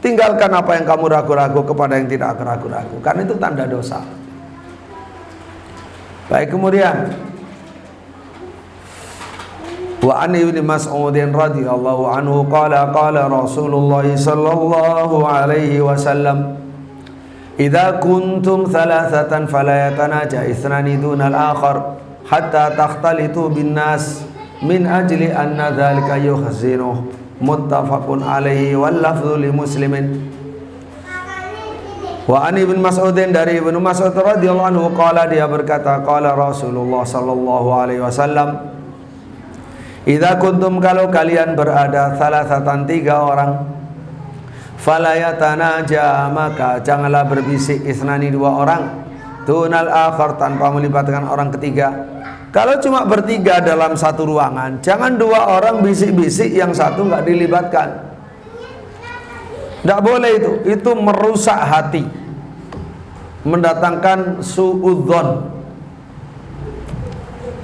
Tinggalkan apa yang kamu ragu-ragu kepada yang tidak ragu-ragu, karena itu tanda dosa. Baik, kemudian wa an ibni Mas'udin radhiyallahu anhu qala qala Rasulullah sallallahu alaihi wasallam idza kuntum thalathatan fala yatanaja ithnani dunal akhar hatta takhtalitu bin nas min ajli anna dzalika yuhzinuh, muttafaqun alaihi wal lafdhu li muslimin. Wa an ibn Mas'udin, dari Ibnu Mas'ud radhiyallahu anhu qala, dia berkata qala Rasulullah sallallahu alaihi wasallam idza kuntum, kalau kalian berada salasatan, 3 orang, fala yatanaja, maka janganlah berbisik, isnani 2 orang, dunal akhar, tanpa melibatkan orang ketiga. Kalau cuma bertiga dalam satu ruangan, jangan 2 orang bisik-bisik, yang satu nggak dilibatkan. Tidak boleh itu merusak hati, mendatangkan suudzon.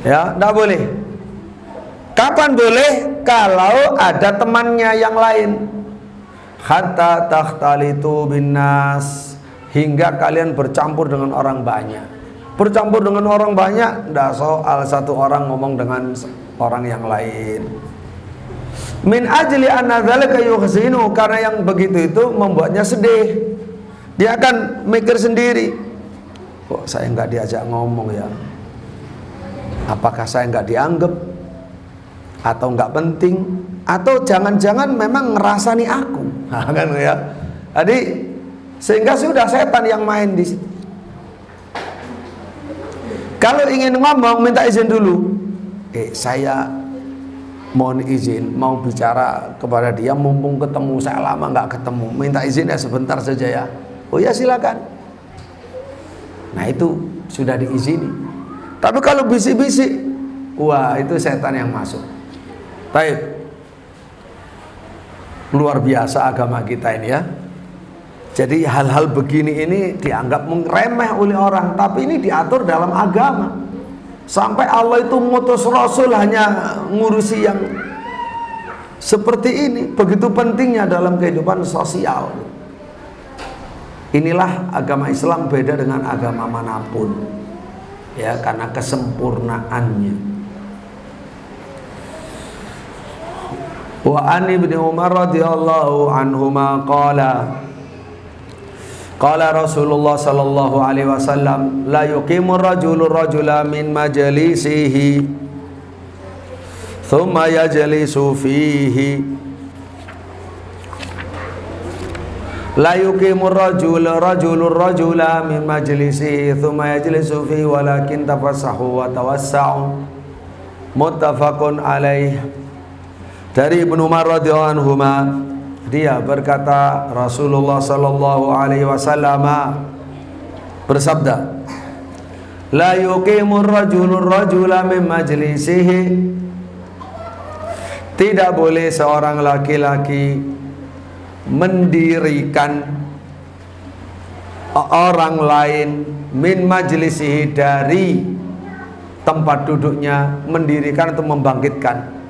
Ya, tidak boleh. Kapan boleh? Kalau ada temannya yang lain. Hatta takhtalitu binnas, hingga kalian bercampur dengan orang banyak. Bercampur dengan orang banyak, tidak soal satu orang ngomong dengan orang yang lain. Min ajli anna dzalika yuhzinu, karena yang begitu itu membuatnya sedih. Dia akan mikir sendiri, kok saya nggak diajak ngomong ya? Apakah saya nggak dianggap? Atau nggak penting? Atau jangan-jangan memang ngerasani aku? Nah, kan ya. Jadi sehingga sudah setan yang main di situ. Kalau ingin ngomong, minta izin dulu. Saya mohon izin, mau bicara kepada dia, mumpung ketemu, saya lama nggak ketemu, minta izin ya sebentar saja ya. Oh ya silakan. Nah itu sudah diizini. Tapi kalau bisik-bisik, wah itu setan yang masuk. Baik. Luar biasa agama kita ini ya. Jadi hal-hal begini ini dianggap remeh oleh orang, tapi ini diatur dalam agama. Sampai Allah itu ngutus Rasul hanya ngurusi yang seperti ini. Begitu pentingnya dalam kehidupan sosial. Inilah agama Islam beda dengan agama manapun, ya, karena kesempurnaannya. Wa an ibni Umar radhiyallahu anhuma qala Rasulullah sallallahu alaihi wasallam la yuqimur rajulu rajula min majlisihi thumma yajlisu fihi la yuqimur rajulu rajula min majlisihi thumma yajlisu fihi walakin tafassahu wa tawassa'u. Muttafaqun alaih. Dari Ibnu Umar radhiyallahu anhuma, dia berkata, Rasulullah sallallahu alaihi wasallam bersabda, la yuqimur rajulur rajula min majlisihi, tidak boleh seorang laki-laki mendirikan orang lain min majlisihi, dari tempat duduknya, mendirikan atau membangkitkan.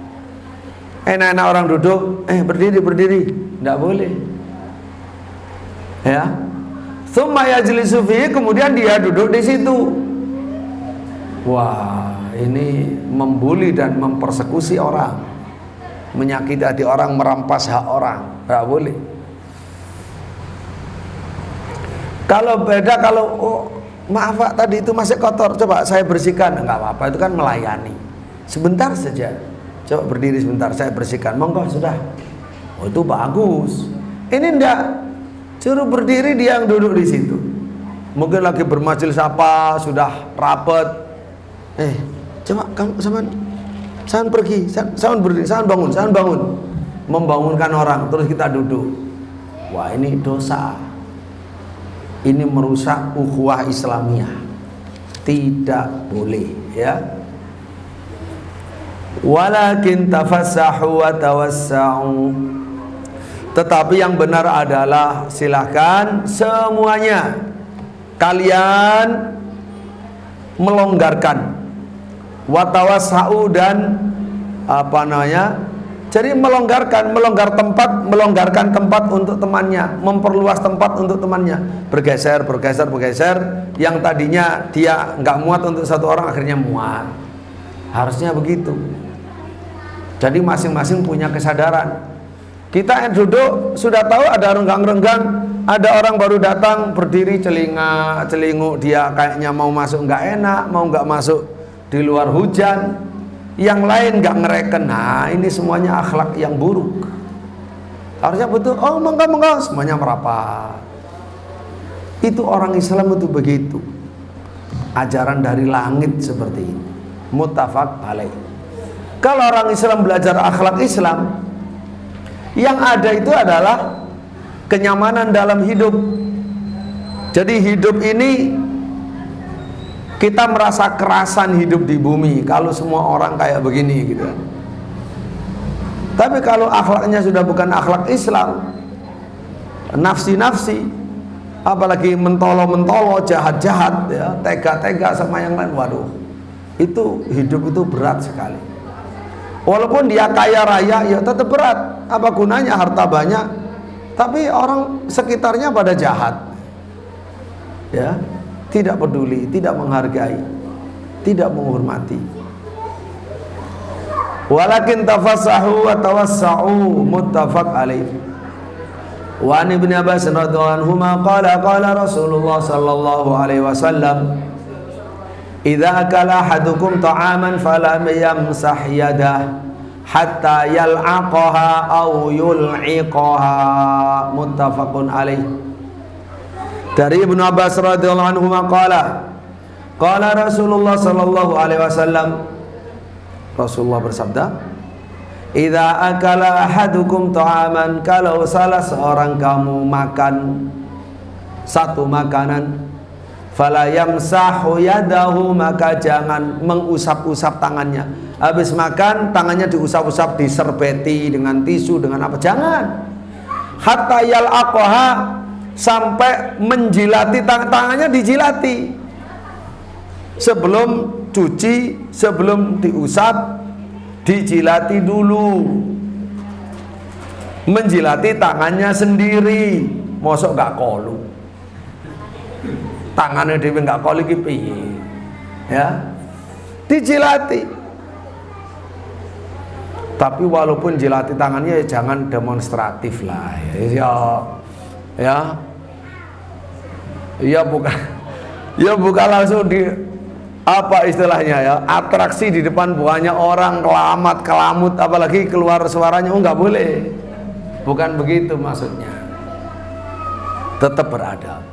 Enak-enak orang duduk, berdiri, tidak boleh, ya. Tsumma yajlisu fihi, kemudian dia duduk di situ. Wah, ini membuli dan mempersekusi orang, menyakiti hati orang, merampas hak orang, tidak boleh. Kalau beda, kalau maaf Pak, tadi itu masih kotor, coba saya bersihkan, enggak apa-apa, itu kan melayani. Sebentar saja, coba berdiri sebentar, saya bersihkan, monggo sudah. Oh, itu bagus. Ini enggak, suruh berdiri, dia yang duduk di situ. Mungkin lagi bermajelis apa, sudah rapet. Coba kamu jangan pergi, jangan berdiri, jangan bangun. Membangunkan orang, terus kita duduk. Wah, ini dosa. Ini merusak ukhuwah Islamiyah. Tidak boleh, ya. Walakin tafassahu wa tawassa'u, tetapi yang benar adalah silahkan semuanya kalian melonggarkan, wa tawassa'u, dan jadi melonggarkan tempat untuk temannya, memperluas tempat untuk temannya, bergeser, yang tadinya dia nggak muat untuk satu orang akhirnya muat. Harusnya begitu. Jadi masing-masing punya kesadaran. Kita yang duduk sudah tahu ada renggang-renggang, ada orang baru datang berdiri celinguk, dia kayaknya mau masuk nggak enak, mau nggak masuk di luar hujan, yang lain nggak ngereken. Nah, ini semuanya akhlak yang buruk. Harusnya betul, oh monggo, semuanya merapat. Itu orang Islam itu begitu. Ajaran dari langit seperti ini. Muttafaq alaih. Kalau orang Islam belajar akhlak Islam, yang ada itu adalah kenyamanan dalam hidup. Jadi hidup ini kita merasa kerasan hidup di bumi kalau semua orang kayak begini gitu. Tapi kalau akhlaknya sudah bukan akhlak Islam, nafsi-nafsi, apalagi mentolo-mentolo, jahat-jahat, ya, tega-tega sama yang lain, waduh, itu hidup itu berat sekali. Walaupun dia kaya raya, ya tetap berat. Apa gunanya harta banyak, tapi orang sekitarnya pada jahat, ya, tidak peduli, tidak menghargai, tidak menghormati. Walakin tafassahu wa tawassa'u. Muttafaq alaih. Wa an Ibnu Abbas radhiyallahu anhu qala Rasulullah sallallahu alaihi wasallam, idza akala ahadukum ta'aman falam yamsah yadah hatta yal'aqaha aw yul'iqaha. Muttafaqun alaih. Dari Ibnu Abbas radhiyallahu anhu qala Rasulullah sallallahu alaihi wasallam, Rasulullah bersabda, idza akala ahadukum ta'aman, kalau salah seorang kamu makan satu makanan, fala yamsahu yadahu, maka jangan mengusap-usap tangannya. Habis makan tangannya diusap-usap, diserbeti dengan tisu, dengan apa, jangan. Hatta yal'aqaha, sampai menjilati tangannya, dijilati sebelum cuci, sebelum diusap, dijilati dulu. Menjilati tangannya sendiri, mosok gak kolu, tangannya dia gak kolu iki piye ya, dijilati. Tapi walaupun jilati tangannya ya jangan demonstratif lah ya bukan langsung di apa istilahnya ya, atraksi di depan banyak orang, kelamut apalagi keluar suaranya, nggak boleh. Bukan begitu maksudnya. Tetap beradab.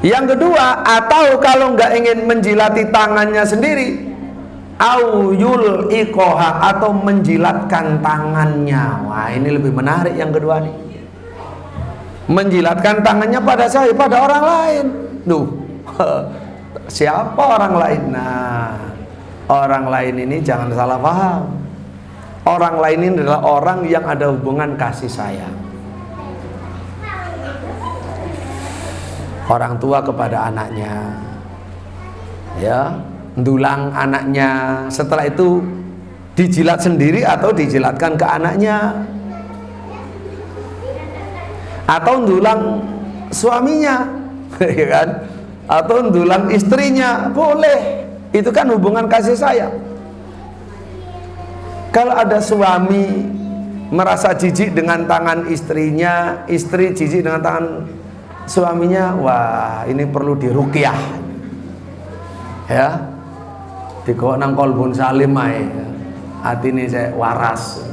Yang kedua, atau kalau nggak ingin menjilati tangannya sendiri, auyul ikoha, atau menjilatkan tangannya. Wah, ini lebih menarik yang kedua nih. Menjilatkan tangannya pada saya, pada orang lain. Duh, siapa orang lain? Nah, orang lain ini jangan salah paham. Orang lain ini adalah orang yang ada hubungan kasih sayang. Orang tua kepada anaknya, ya, ndulang anaknya. Setelah itu dijilat sendiri atau dijilatkan ke anaknya, atau ndulang suaminya, ya kan? Atau ndulang istrinya, boleh. Itu kan hubungan kasih sayang. Kalau ada suami merasa jijik dengan tangan istrinya, istri jijik dengan tangan suaminya, wah ini perlu diruqyah ya, digok nang kolbun salim ae, hati ini saya waras.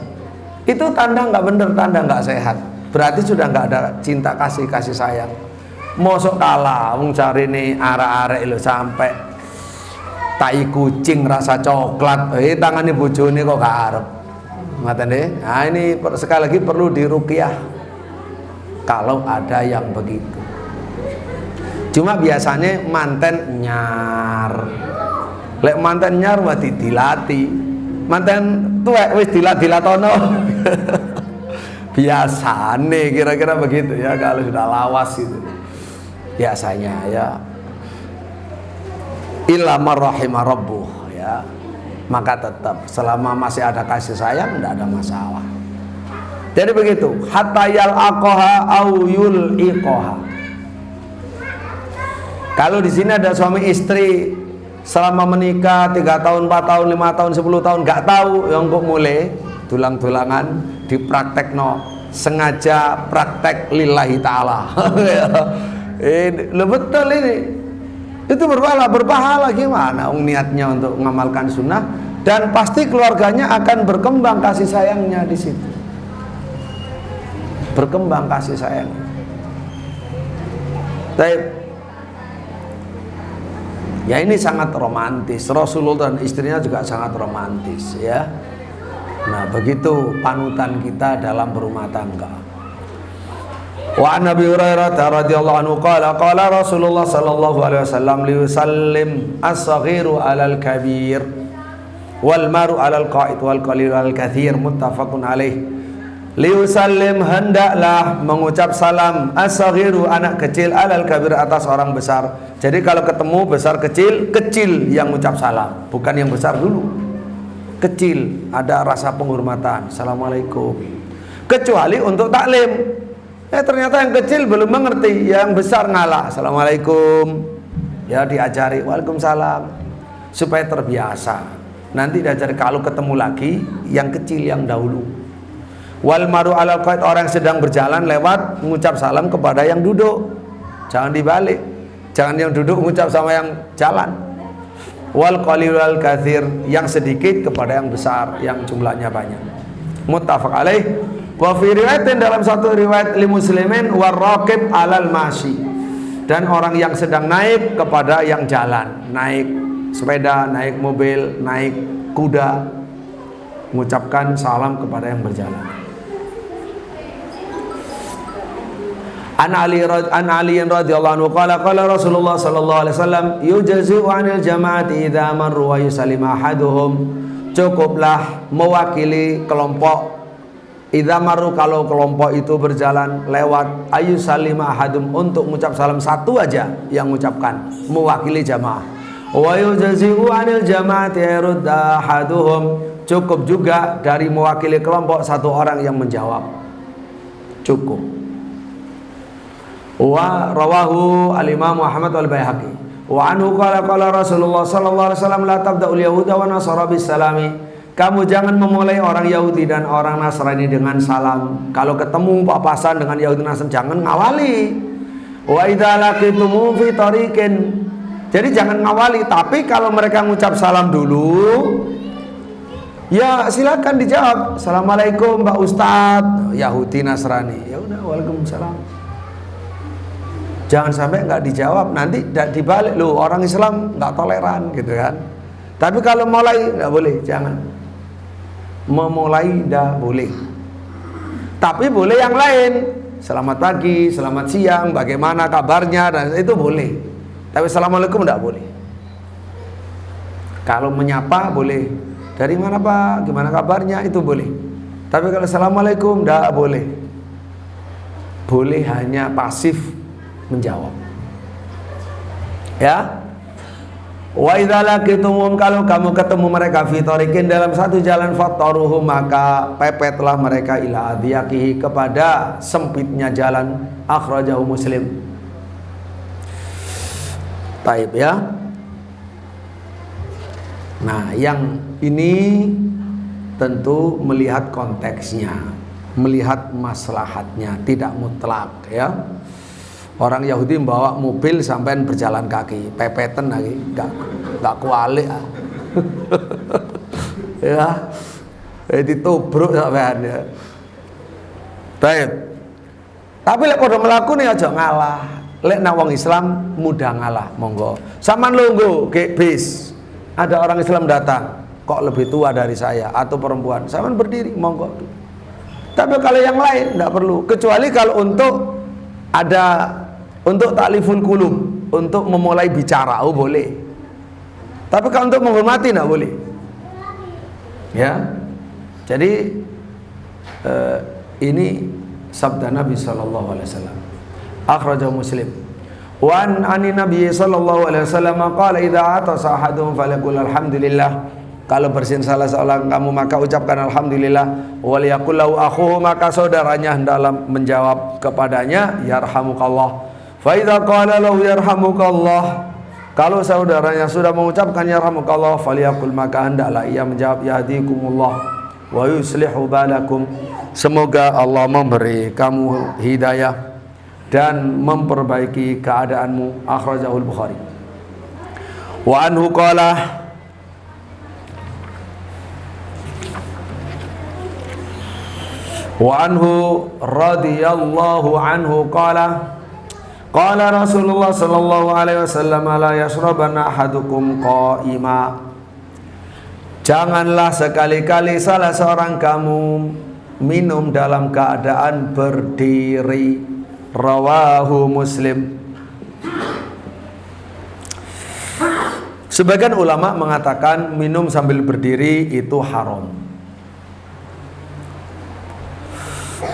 Itu tanda nggak bener, tanda nggak sehat. Berarti sudah nggak ada cinta kasih sayang. Mosok kalah wong cari nih arek-arek lo sampai tai kucing rasa coklat, tangannya bojone kok gak arep. Ngaten deh. Nah, ini sekali lagi perlu diruqyah kalau ada yang begitu. Cuma biasanya manten nyar. Lek manten nyar wah dilati. Manten tuwek wis dilat-dilatono. Biasane kira-kira begitu ya kalau sudah lawas itu. Biasanya ya. Illa marrahima rabbuh ya, maka tetap selama masih ada kasih sayang tidak ada masalah. Jadi begitu, hatta yalaqaha au yul'iqaha. Kalau di sini ada suami istri selama menikah 3 tahun, 4 tahun, 5 tahun, 10 tahun nggak tahu, yang kok mulai tulang-tulangan dipraktekno, sengaja praktek lillahi ta'ala. Betul ini. Itu berpahala gimana niatnya untuk mengamalkan sunnah, dan pasti keluarganya akan berkembang kasih sayangnya di situ, berkembang kasih sayang. Baik. Ya ini sangat romantis. Rasulullah dan istrinya juga sangat romantis ya. Nah begitu panutan kita dalam berumah tangga. Wa an Abi Hurairah radhiyallahu anhu qala qala Rasulullah sallallahu alaihi wasallam liyusallim as-saghiru 'alal kabir wal maru 'alal qa'id wal qalil 'alal katsir, muttafaqun alaih. Liyusallim, hendaklah mengucap salam as-saghiru, anak kecil, 'alal kabir, atas orang besar. Jadi kalau ketemu besar kecil, kecil yang mengucap salam, bukan yang besar dulu. Kecil ada rasa penghormatan, assalamualaikum. Kecuali untuk taklim. Ternyata yang kecil belum mengerti, yang besar ngalah, assalamualaikum, ya diajari waalaikumsalam, supaya terbiasa. Nanti diajari kalau ketemu lagi yang kecil yang dahulu. Wal maru alal qaid, orang yang sedang berjalan lewat mengucap salam kepada yang duduk, jangan dibalik, jangan yang duduk mengucap sama yang jalan. Wal qalil wal katsir, yang sedikit kepada yang besar, yang jumlahnya banyak. Muttafaq alaih. Wa fi riwayatin, dalam satu riwayat, li muslimin warraqib alal masyi, dan orang yang sedang naik kepada yang jalan, naik sepeda, naik mobil, naik kuda, mengucapkan salam kepada yang berjalan. An Ali radhiyallahu anhu qala qala Rasulullah sallallahu alaihi wasallam yujzi'u 'anil jama'ati idza marru wa yusallimu ahaduhum, cukuplah mewakili kelompok Idza maru, kalau kelompok itu berjalan lewat, ayu salima ahadum, untuk mengucap salam satu aja yang mengucapkan mewakili jamaah. Wa yujazi'u 'anil jama'ati yarudda ahaduhum, cukup juga dari mewakili kelompok satu orang yang menjawab. Cukup. Wa rawahu al-Imam Muhammad al-Baihaqi. Wa anhu qala qala Rasulullah sallallahu alaihi wasallam la tabda'ul yahuda wa nasara bis salami. Kamu jangan memulai orang Yahudi dan orang Nasrani dengan salam. Kalau ketemu papasan dengan Yahudi Nasrani, jangan ngawali. Wa idza laqitumu fi tariqin, jadi jangan ngawali. Tapi kalau mereka ngucap salam dulu, ya silakan dijawab. Assalamualaikum Pak Ustadz. Yahudi Nasrani, ya udah, waalaikumsalam. Jangan sampai nggak dijawab, nanti dibalik loh, orang Islam nggak toleran gitu kan. Tapi kalau mulai nggak boleh, jangan. Memulai dah boleh, tapi boleh yang lain. Selamat pagi, selamat siang, bagaimana kabarnya, dan itu boleh. Tapi assalamualaikum tidak boleh. Kalau menyapa boleh, dari mana Pak, gimana kabarnya, itu boleh. Tapi kalau assalamualaikum tidak boleh. Boleh hanya pasif menjawab, ya. Wa idza laqitumhum, kalau kamu ketemu mereka fi tariqin, dalam satu jalan, fattaruhum, maka pepetlah mereka ila adyaqihi, kepada sempitnya jalan. Akhrajahu Muslim. Taib, ya. Nah, yang ini tentu melihat konteksnya, melihat maslahatnya, tidak mutlak, ya. Orang Yahudi membawa mobil sampai berjalan kaki, pepetan lagi, nggak kualik, ya, ditubruk sampean ya. Baik. Tapi lek padha mlaku nih aja ngalah. Lek nang wong Islam mudah ngalah, monggo. Saman lungguh ke bis, ada orang Islam datang, kok lebih tua dari saya atau perempuan, saman berdiri, monggo. Tapi kalau yang lain tidak perlu, kecuali kalau untuk ta'liful qulub, untuk memulai bicara, oh boleh. Tapi kalau untuk menghormati tidak boleh, ya. Jadi ini sabda Nabi sallallahu alaihi wasallam. Akhrajahu Muslim. Wa an Nabi sallallahu alaihi wasallam qala idza atasa ahadun falaqul alhamdulillah. Kalau bersin salah seorang kamu, maka ucapkan alhamdulillah. Wal yaqul lahu akhuhu, maka saudaranya hendaklah menjawab kepadanya yarhamukallah. Fa idza qala lahu yarhamukallah, kalau saudaranya sudah mengucapkan yarhamukallah, falyaqul, maka hendaklah ia menjawab yahdikumullah wa yuslihu balakum, semoga Allah memberi kamu hidayah dan memperbaiki keadaanmu. Akhrajahul Bukhari. Wa anhu qala, wa anhu radhiyallahu anhu qala qala Rasulullah sallallahu alaihi wasallam la yashrabanna ahadukum qa'ima, janganlah sekali-kali salah seorang kamu minum dalam keadaan berdiri. Rawahu Muslim. Sebagian ulama mengatakan minum sambil berdiri itu haram.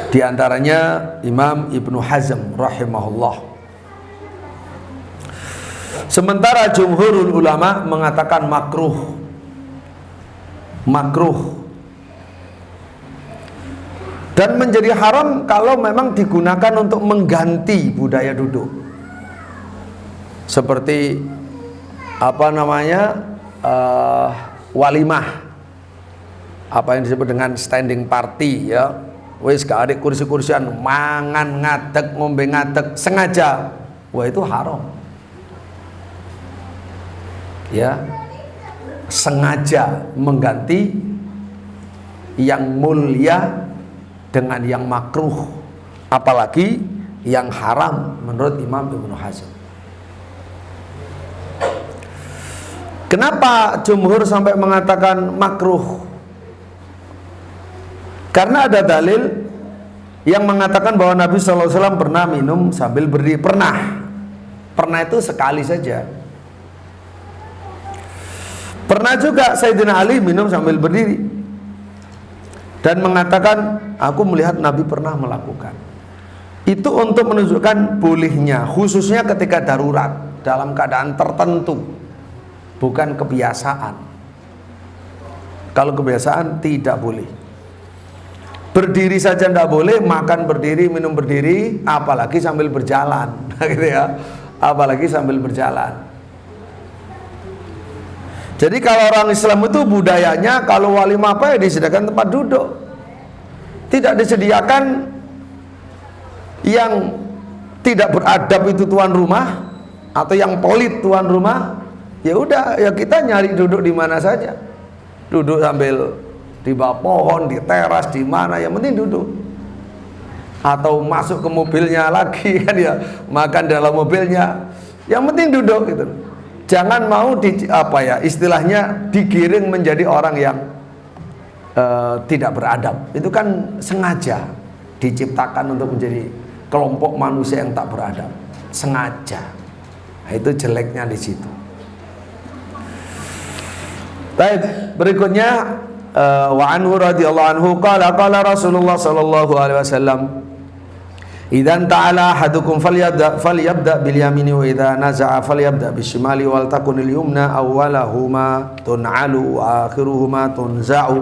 Di antaranya Imam Ibnu Hazm rahimahullah. Sementara jumhurul ulama mengatakan makruh. Dan menjadi haram kalau memang digunakan untuk mengganti budaya duduk. Seperti walimah, apa yang disebut dengan standing party, ya. Wis gak ada kursi-kursian, mangan ngadeg, ngombe ngadeg sengaja. Wah, itu haram. Ya. Sengaja mengganti yang mulia dengan yang makruh, apalagi yang haram menurut Imam Ibnu Hazm. Kenapa jumhur sampai mengatakan makruh? Karena ada dalil yang mengatakan bahwa Nabi SAW pernah minum sambil berdiri. Pernah itu sekali saja. Pernah juga Sayyidina Ali minum sambil berdiri. dan mengatakan aku melihat Nabi pernah melakukan. Itu untuk menunjukkan bolehnya, khususnya ketika darurat, dalam keadaan tertentu, bukan kebiasaan. Kalau kebiasaan tidak boleh. Berdiri saja tidak boleh, makan berdiri, minum berdiri, apalagi sambil berjalan, gitu ya. Apalagi sambil berjalan. Jadi kalau orang Islam itu budayanya kalau walimah apa ya disediakan tempat duduk. Tidak disediakan yang tidak beradab itu tuan rumah atau yang pelit tuan rumah. Ya udah, ya kita nyari duduk di mana saja. Duduk sambil di bawah pohon, di teras, di mana, yang penting duduk. Atau masuk ke mobilnya lagi kan ya, makan dalam mobilnya. Yang penting duduk gitu. Jangan mau istilahnya digiring menjadi orang yang tidak beradab. Itu kan sengaja diciptakan untuk menjadi kelompok manusia yang tak beradab, sengaja. Nah, itu jeleknya di situ. Baik, berikutnya wa anhu radhiyallahu anhu qala Rasulullah sallallahu alaihi wasallam idzan ta'ala ahadukum falyabda bil yamini wa idza naza'a falyabda bis shimali wal takunil yumna awwalahuma tun'alu wa akhiruhuma tunza'u.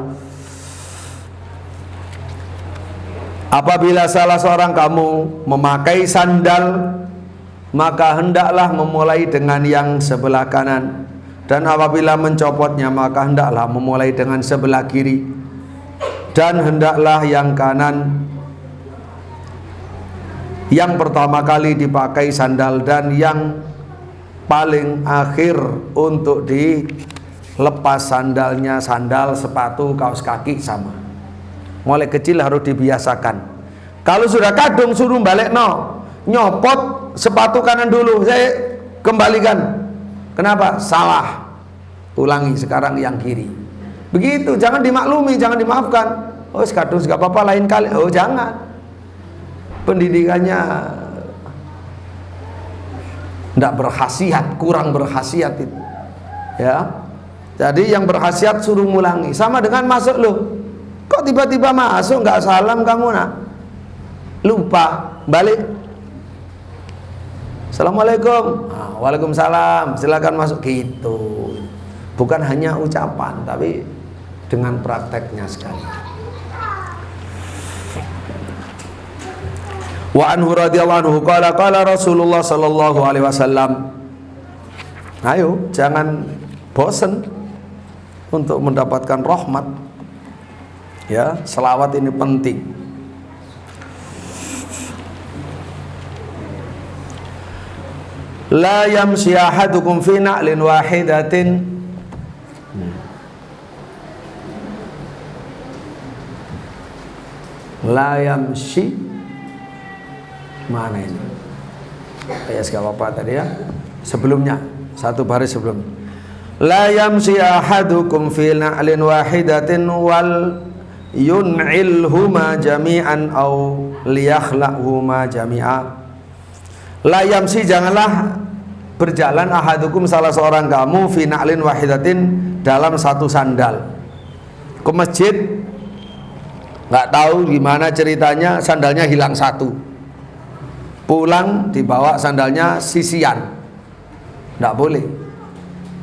Apabila salah seorang kamu memakai sandal, maka hendaklah memulai dengan yang sebelah kanan, dan apabila mencopotnya maka hendaklah memulai dengan sebelah kiri, dan hendaklah yang kanan yang pertama kali dipakai sandal, dan yang paling akhir untuk dilepas sandalnya. Sandal, sepatu, kaos kaki sama. Mulai kecil harus dibiasakan. Kalau sudah kadung suruh balik nyopot sepatu kanan dulu, saya kembalikan. Kenapa? Salah. Ulangi sekarang yang kiri. Begitu, jangan dimaklumi, jangan dimaafkan. Oh, kadung gak apa-apa lain kali. Oh, jangan. Pendidikannya tidak berkhasiat, kurang berkhasiat itu. Ya. Jadi yang berkhasiat suruh ngulangi. Sama dengan masuk loh. Kok tiba-tiba masuk nggak salam kamu nak? Lupa, balik. Assalamualaikum. Waalaikumsalam. Silakan masuk gitu. Bukan hanya ucapan, tapi dengan prakteknya sekali. Wa anhu radhiyallahu anhu qala Rasulullah sallallahu alaihi wasallam. Ayo, jangan bosan untuk mendapatkan rahmat. Ya, selawat ini penting. La yamshi ahadukum fi na'lin wahidatin. La yamshi, mana ini? Ya, gak apa-apa tadi ya. Sebelumnya, satu baris sebelum. La yamshi ahadukum fi na'lin wahidatin wal yun'ilhuma jami'an au liyakhla'huma jami'a. La yamsi, janganlah berjalan ahadukum salah seorang kamu fi na'lin wahidatin dalam satu sandal. Ke masjid nggak tahu gimana ceritanya, sandalnya hilang satu. Pulang dibawa sandalnya sisian. Nggak boleh.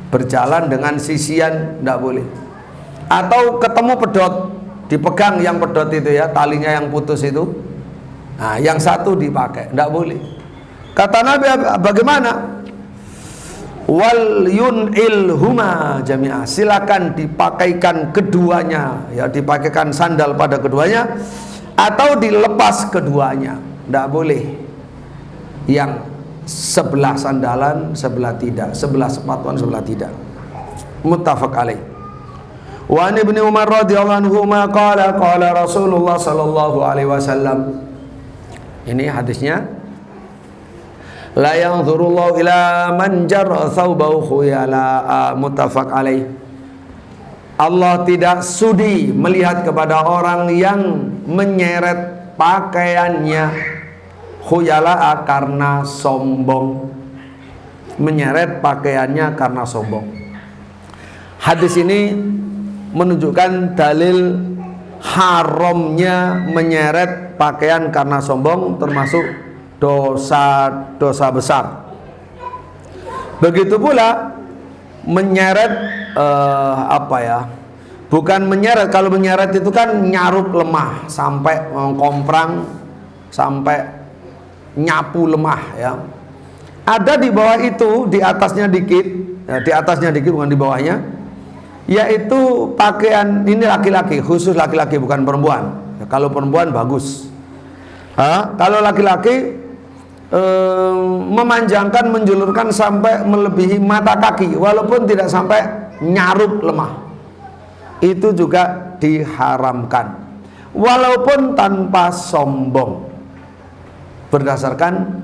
Berjalan dengan sisian nggak boleh. Atau ketemu pedot, dipegang yang pedot itu ya, talinya yang putus itu. Nah, yang satu dipakai, tidak boleh. Kata Nabi bagaimana? Wal yun'ilhuma jami'ah. Silakan dipakaikan keduanya, ya, dipakaikan sandal pada keduanya atau dilepas keduanya. Tidak boleh yang sebelah sandalan, sebelah tidak, sebelah sepatuan, sebelah tidak. Muttafaq alaih. Wa an Ibnu Umar radhiyallahu anhu qala Rasulullah sallallahu alaihi wasallam. Ini hadisnya. La yanzurullahu ila man jarra thawbahu khuyala. Muttafaq alaih. Allah tidak sudi melihat kepada orang yang menyeret pakaiannya khuyala karena sombong. Menyeret pakaiannya karena sombong. Hadis ini menunjukkan dalil haramnya menyeret pakaian karena sombong termasuk dosa besar. Begitu pula menyeret bukan menyeret, kalau menyeret itu kan nyaruk lemah sampai mengkomprang, sampai nyapu lemah ya. Ada di bawah itu, di atasnya dikit, di atasnya dikit bukan di bawahnya, yaitu pakaian ini laki-laki, khusus laki-laki bukan perempuan. Kalau perempuan bagus. Kalau laki-laki memanjangkan, menjulurkan sampai melebihi mata kaki, walaupun tidak sampai nyaruk lemah, itu juga diharamkan, walaupun tanpa sombong, berdasarkan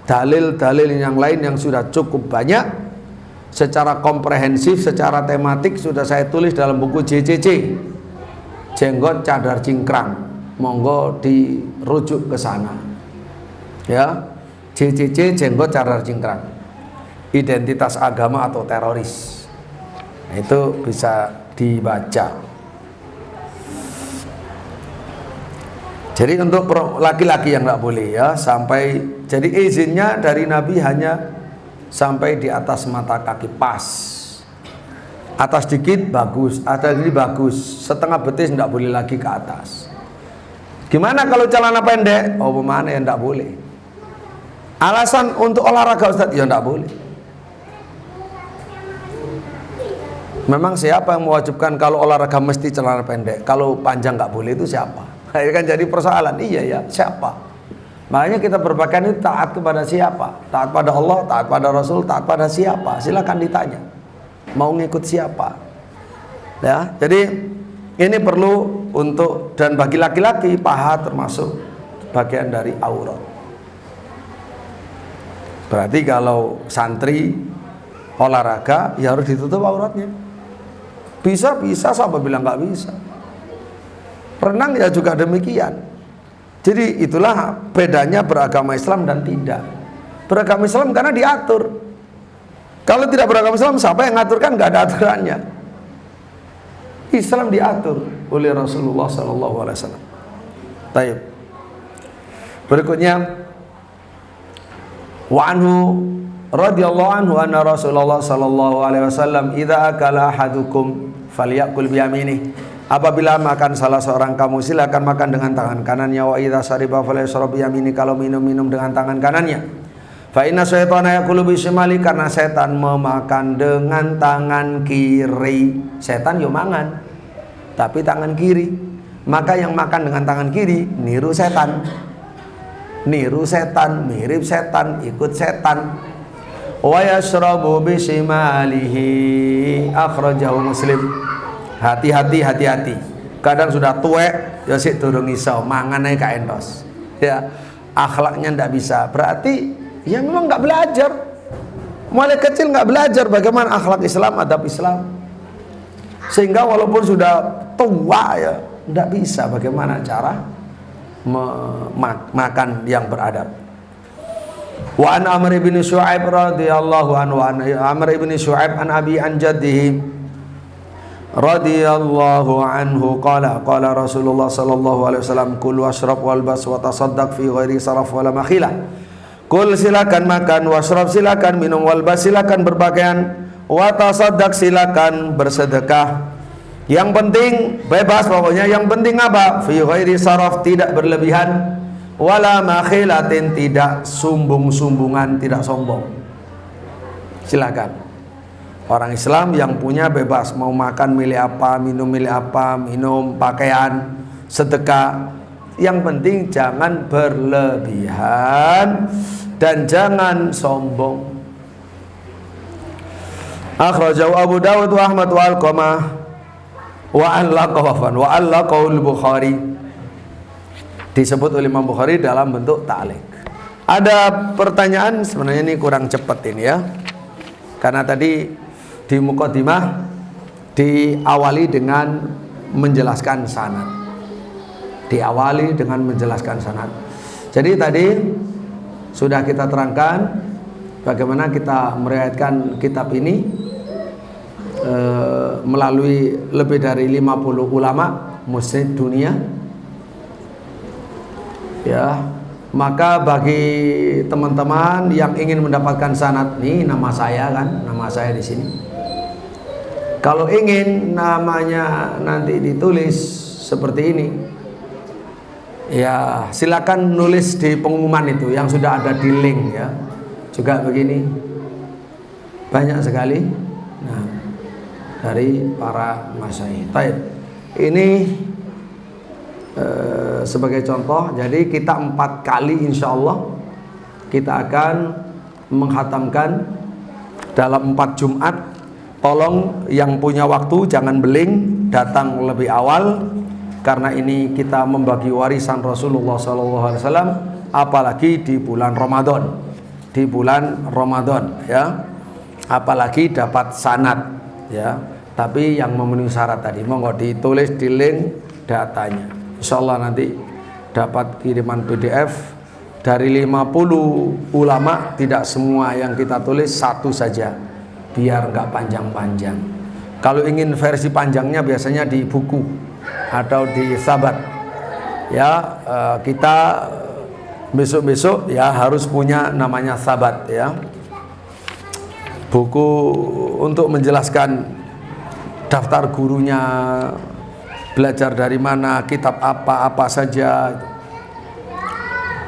dalil-dalil yang lain yang sudah cukup banyak, secara komprehensif, secara tematik sudah saya tulis dalam buku JCC, Jenggot Cadar Cingkrang. Monggo dirujuk ke sana ya. JCC Jenggot Cadar Cingkrang, identitas agama atau teroris. Nah, itu bisa dibaca. Jadi untuk laki-laki yang nggak boleh ya, sampai, jadi izinnya dari Nabi hanya sampai di atas mata kaki, pas. Atas dikit bagus, atas ini bagus, setengah betis nggak boleh lagi ke atas. Gimana kalau celana pendek? Oh, mana yang nggak boleh? Alasan untuk olahraga Ustadz? Ya nggak boleh. Memang siapa yang mewajibkan kalau olahraga mesti celana pendek? Kalau panjang nggak boleh itu siapa? Itu kan jadi persoalan. Iya ya, siapa? Makanya kita berpakaian itu taat kepada siapa? Taat pada Allah, taat pada Rasul, taat pada siapa? Silakan ditanya. Mau ngikut siapa? Ya, jadi ini perlu untuk, dan bagi laki-laki paha termasuk bagian dari aurat. Berarti kalau santri olahraga ya harus ditutup auratnya. Bisa siapa bilang nggak bisa? Renang ya juga demikian. Jadi itulah bedanya beragama Islam dan tidak. Beragama Islam karena diatur. Kalau tidak beragama Islam, siapa yang ngaturkan? Nggak ada aturannya. Islam diatur oleh Rasulullah SAW. Baik. Berikutnya, wa anhu radhiyallahu anhu anna Rasulullah sallallahu alaihi wasallam idza akala ahadukum falyakul biyaminih. Apabila makan salah seorang kamu, silakan makan dengan tangan kanannya. Wa idza shariba falyashrab biyaminih. Kalau minum dengan tangan kanannya. Fa inna syaitana yaqulu bisimali, karena setan memakan dengan tangan kiri. Setan yo mangan tapi tangan kiri. Maka yang makan dengan tangan kiri niru setan. Niru setan, mirip setan, ikut setan. Wa yashrabu bisimalihi, akhrajahu Muslim. Hati-hati. Kadang sudah tuwek ya sik durung iso mangan ae ka entos. Ya, akhlaknya ndak bisa. Berarti ya memang nggak belajar. Mulai kecil nggak belajar bagaimana akhlak Islam, adab Islam. Sehingga walaupun sudah tua ya ndak bisa bagaimana cara makan yang beradab. Wa an Amr bin Syu'aib radhiyallahu anhu, Amr bin Syu'aib an abi an jaddihi radhiyallahu anhu qala Rasulullah sallallahu alaihi wasallam kul washrab walbas wa tasaddaq fi ghairi saraf wala makhilah. Kul silakan makan, washrab silakan minum, walbas silakan berpakaian, wa tasaddaq silakan bersedekah. Yang penting bebas pokoknya, yang penting apa? Fi ghairi saraf, tidak berlebihan, wala makhilatin, tidak sumbung-sumbungan, tidak sombong. Silakan. Orang Islam yang punya bebas, mau makan milih apa, minum milih apa, minum, pakaian, sedekah. Yang penting jangan berlebihan dan jangan sombong. Akhrajahu Abu Dawud wa Ahmad wa Alqamah wa allaqahu Bukhari. Disebut oleh Imam Bukhari dalam bentuk ta'liq. Ada pertanyaan, sebenarnya ini kurang cepat ini ya. Karena tadi di muqaddimah diawali dengan menjelaskan sanad. Diawali dengan menjelaskan sanad. Jadi tadi sudah kita terangkan bagaimana kita meriwayatkan kitab ini melalui lebih dari 50 ulama, Masjid Dunia. Ya, maka bagi teman-teman yang ingin mendapatkan sanad, nih nama saya kan, nama saya di sini. Kalau ingin namanya nanti ditulis seperti ini, ya silakan nulis di pengumuman itu yang sudah ada di link ya. Juga begini, banyak sekali. Nah, dari para masyayikh. Baik, ini sebagai contoh. Jadi kita 4 kali insya Allah kita akan menghatamkan dalam 4 Jumat. Tolong yang punya waktu jangan beling, datang lebih awal, karena ini kita membagi warisan Rasulullah SAW, apalagi di bulan Ramadan. Di bulan Ramadan ya, apalagi dapat sanad ya. Tapi yang memenuhi syarat tadi, monggo ditulis di link datanya. Insya Allah nanti dapat kiriman PDF dari 50 ulama. Tidak semua yang kita tulis satu saja, biar nggak panjang-panjang. Kalau ingin versi panjangnya biasanya di buku atau di sahabat ya. Kita besok-besok ya harus punya namanya sahabat ya, buku untuk menjelaskan daftar gurunya, belajar dari mana, kitab apa saja.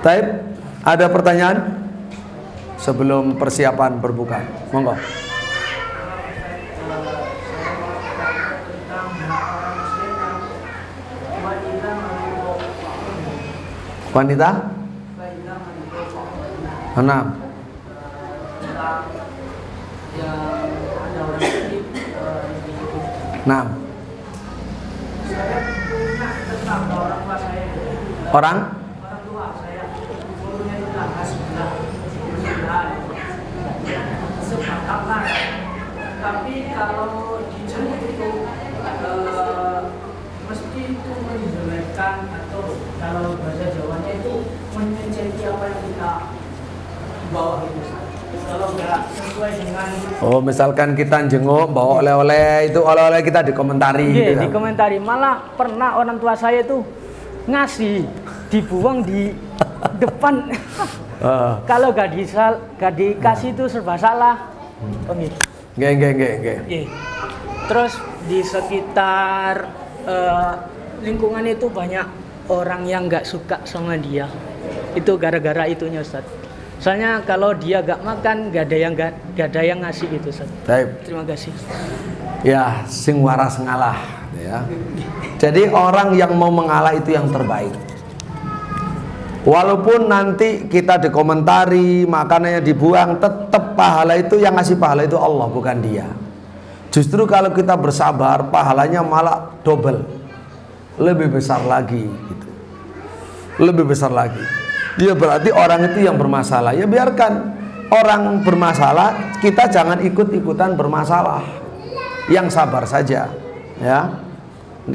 Taib, ada pertanyaan sebelum persiapan berbuka? Monggo. Wanita? 6. Orang? Tapi kalau dijemput itu mesti itu menjelekkan, atau kalau bahasa Jawanya itu menyelesaikan apa yang kita bawa itu. Kalau nggak sesuai dengan, oh misalkan kita jenguk bawa oleh-oleh, itu oleh-oleh kita dikomentari gitu kan? Dikomentari. Malah pernah orang tua saya itu ngasih, dibuang di depan. Kalau gak dikasih itu serba salah. Nggih. Terus di sekitar lingkungan itu banyak orang yang nggak suka sama dia. Itu gara-gara itunya, Ustaz. Soalnya kalau dia gak makan, gak ada yang ngasih itu, Ustaz. Terima kasih. Ya, sing waras ngalah ya. Jadi orang yang mau mengalah itu yang terbaik. Walaupun nanti kita dikomentari, makanannya dibuang, tetap pahala itu, yang ngasih pahala itu Allah, bukan dia. Justru kalau kita bersabar, pahalanya malah double, lebih besar lagi gitu. Lebih besar lagi. Dia berarti orang itu yang bermasalah. Ya biarkan orang bermasalah, kita jangan ikut-ikutan bermasalah. Yang sabar saja ya.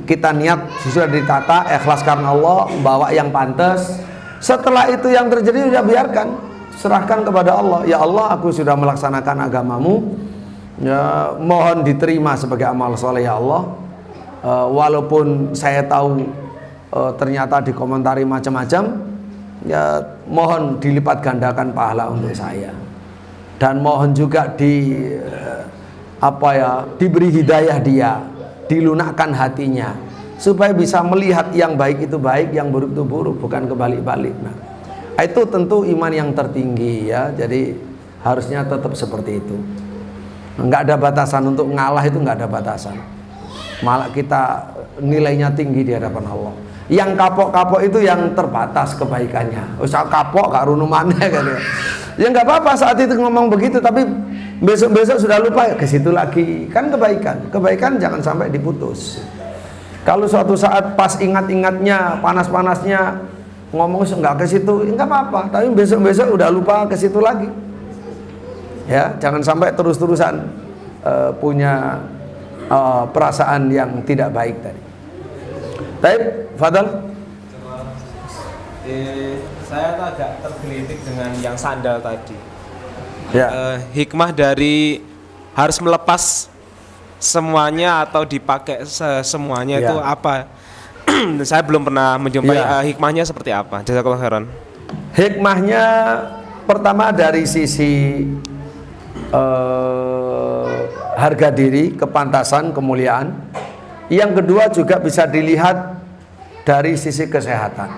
Kita niat sudah ditata, ikhlas karena Allah, bawa yang pantas. Setelah itu yang terjadi sudah biarkan, serahkan kepada Allah. Ya Allah, aku sudah melaksanakan agamamu ya, mohon diterima sebagai amal soleh ya Allah. Walaupun saya tahu ternyata dikomentari macam-macam, ya mohon dilipat gandakan pahala untuk saya. Dan mohon juga diberi hidayah dia, dilunakkan hatinya, supaya bisa melihat yang baik itu baik, yang buruk itu buruk, bukan kebalik-balik. Nah, itu tentu iman yang tertinggi ya. Jadi harusnya tetap seperti itu. Nggak ada batasan untuk ngalah, itu nggak ada batasan. Malah kita nilainya tinggi di hadapan Allah. Yang kapok-kapok itu yang terbatas kebaikannya. Usah kapok gak runu mana kan ya. Ya nggak apa-apa saat itu ngomong begitu, tapi besok-besok sudah lupa ke situ lagi. Kan kebaikan jangan sampai diputus. Kalau suatu saat pas ingat-ingatnya, panas-panasnya ngomong nggak ke situ, nggak apa-apa. Tapi besok-besok udah lupa ke situ lagi. Ya, jangan sampai terus-terusan punya perasaan yang tidak baik tadi. Taib, Fadal. Saya agak tergelitik dengan yang sandal tadi. Ya. Hikmah dari harus melepas semuanya atau dipakai semuanya, ya, itu apa? Saya belum pernah menjumpai Iya. hikmahnya seperti apa. Jazakallahu khairan. Hikmahnya pertama dari sisi harga diri, kepantasan, kemuliaan. Yang kedua juga bisa dilihat dari sisi kesehatan.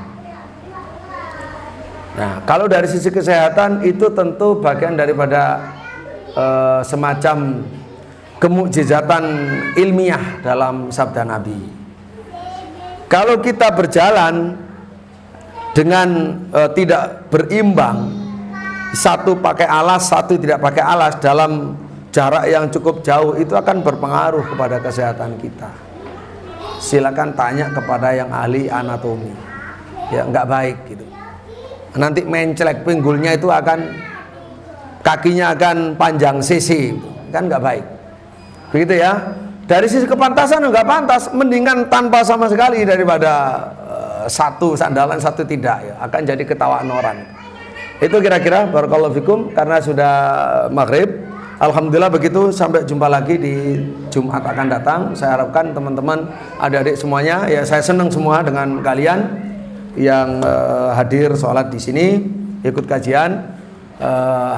Nah, kalau dari sisi kesehatan itu tentu bagian daripada semacam kemukjizatan ilmiah dalam sabda Nabi. Kalau kita berjalan dengan tidak berimbang, satu pakai alas, satu tidak pakai alas dalam jarak yang cukup jauh, itu akan berpengaruh kepada kesehatan kita. Silakan tanya kepada yang ahli anatomi, ya nggak baik gitu. Nanti mencelek pinggulnya itu akan, kakinya akan panjang sisi, kan nggak baik. Begitu ya. Dari sisi kepantasan nggak pantas, mendingan tanpa sama sekali daripada satu sandalan satu tidak, ya akan jadi ketawaan orang. Itu kira-kira barakallahu fikum, karena sudah maghrib. Alhamdulillah begitu, sampai jumpa lagi di Jumat akan datang. Saya harapkan teman-teman adik-adik semuanya, ya saya senang semua dengan kalian yang hadir sholat di sini, ikut kajian.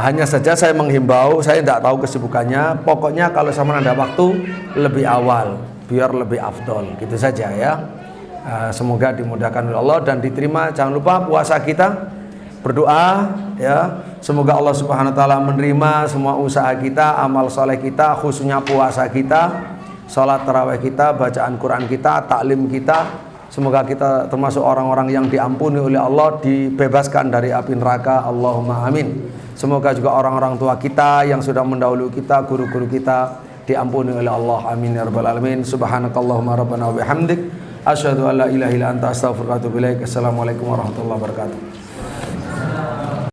Hanya saja saya menghimbau, saya tidak tahu kesibukannya, pokoknya kalau sama ada waktu lebih awal biar lebih afdol, gitu saja ya. Semoga dimudahkan oleh Allah dan diterima. Jangan lupa puasa kita, berdoa ya, semoga Allah Subhanahu wa taala menerima semua usaha kita, amal soleh kita, khususnya puasa kita, sholat tarawih kita, bacaan Quran kita, taklim kita. Semoga kita termasuk orang-orang yang diampuni oleh Allah, dibebaskan dari api neraka. Allahumma amin. Semoga juga orang-orang tua kita yang sudah mendahului kita, guru-guru kita, diampuni oleh Allah. Amin ya rabbal alamin. Subhanakallahumma rabbana wa bihamdik, asyhadu an la ilaha illa anta, astaghfiruka wa atubu ilaik. Assalamualaikum warahmatullahi wabarakatuh.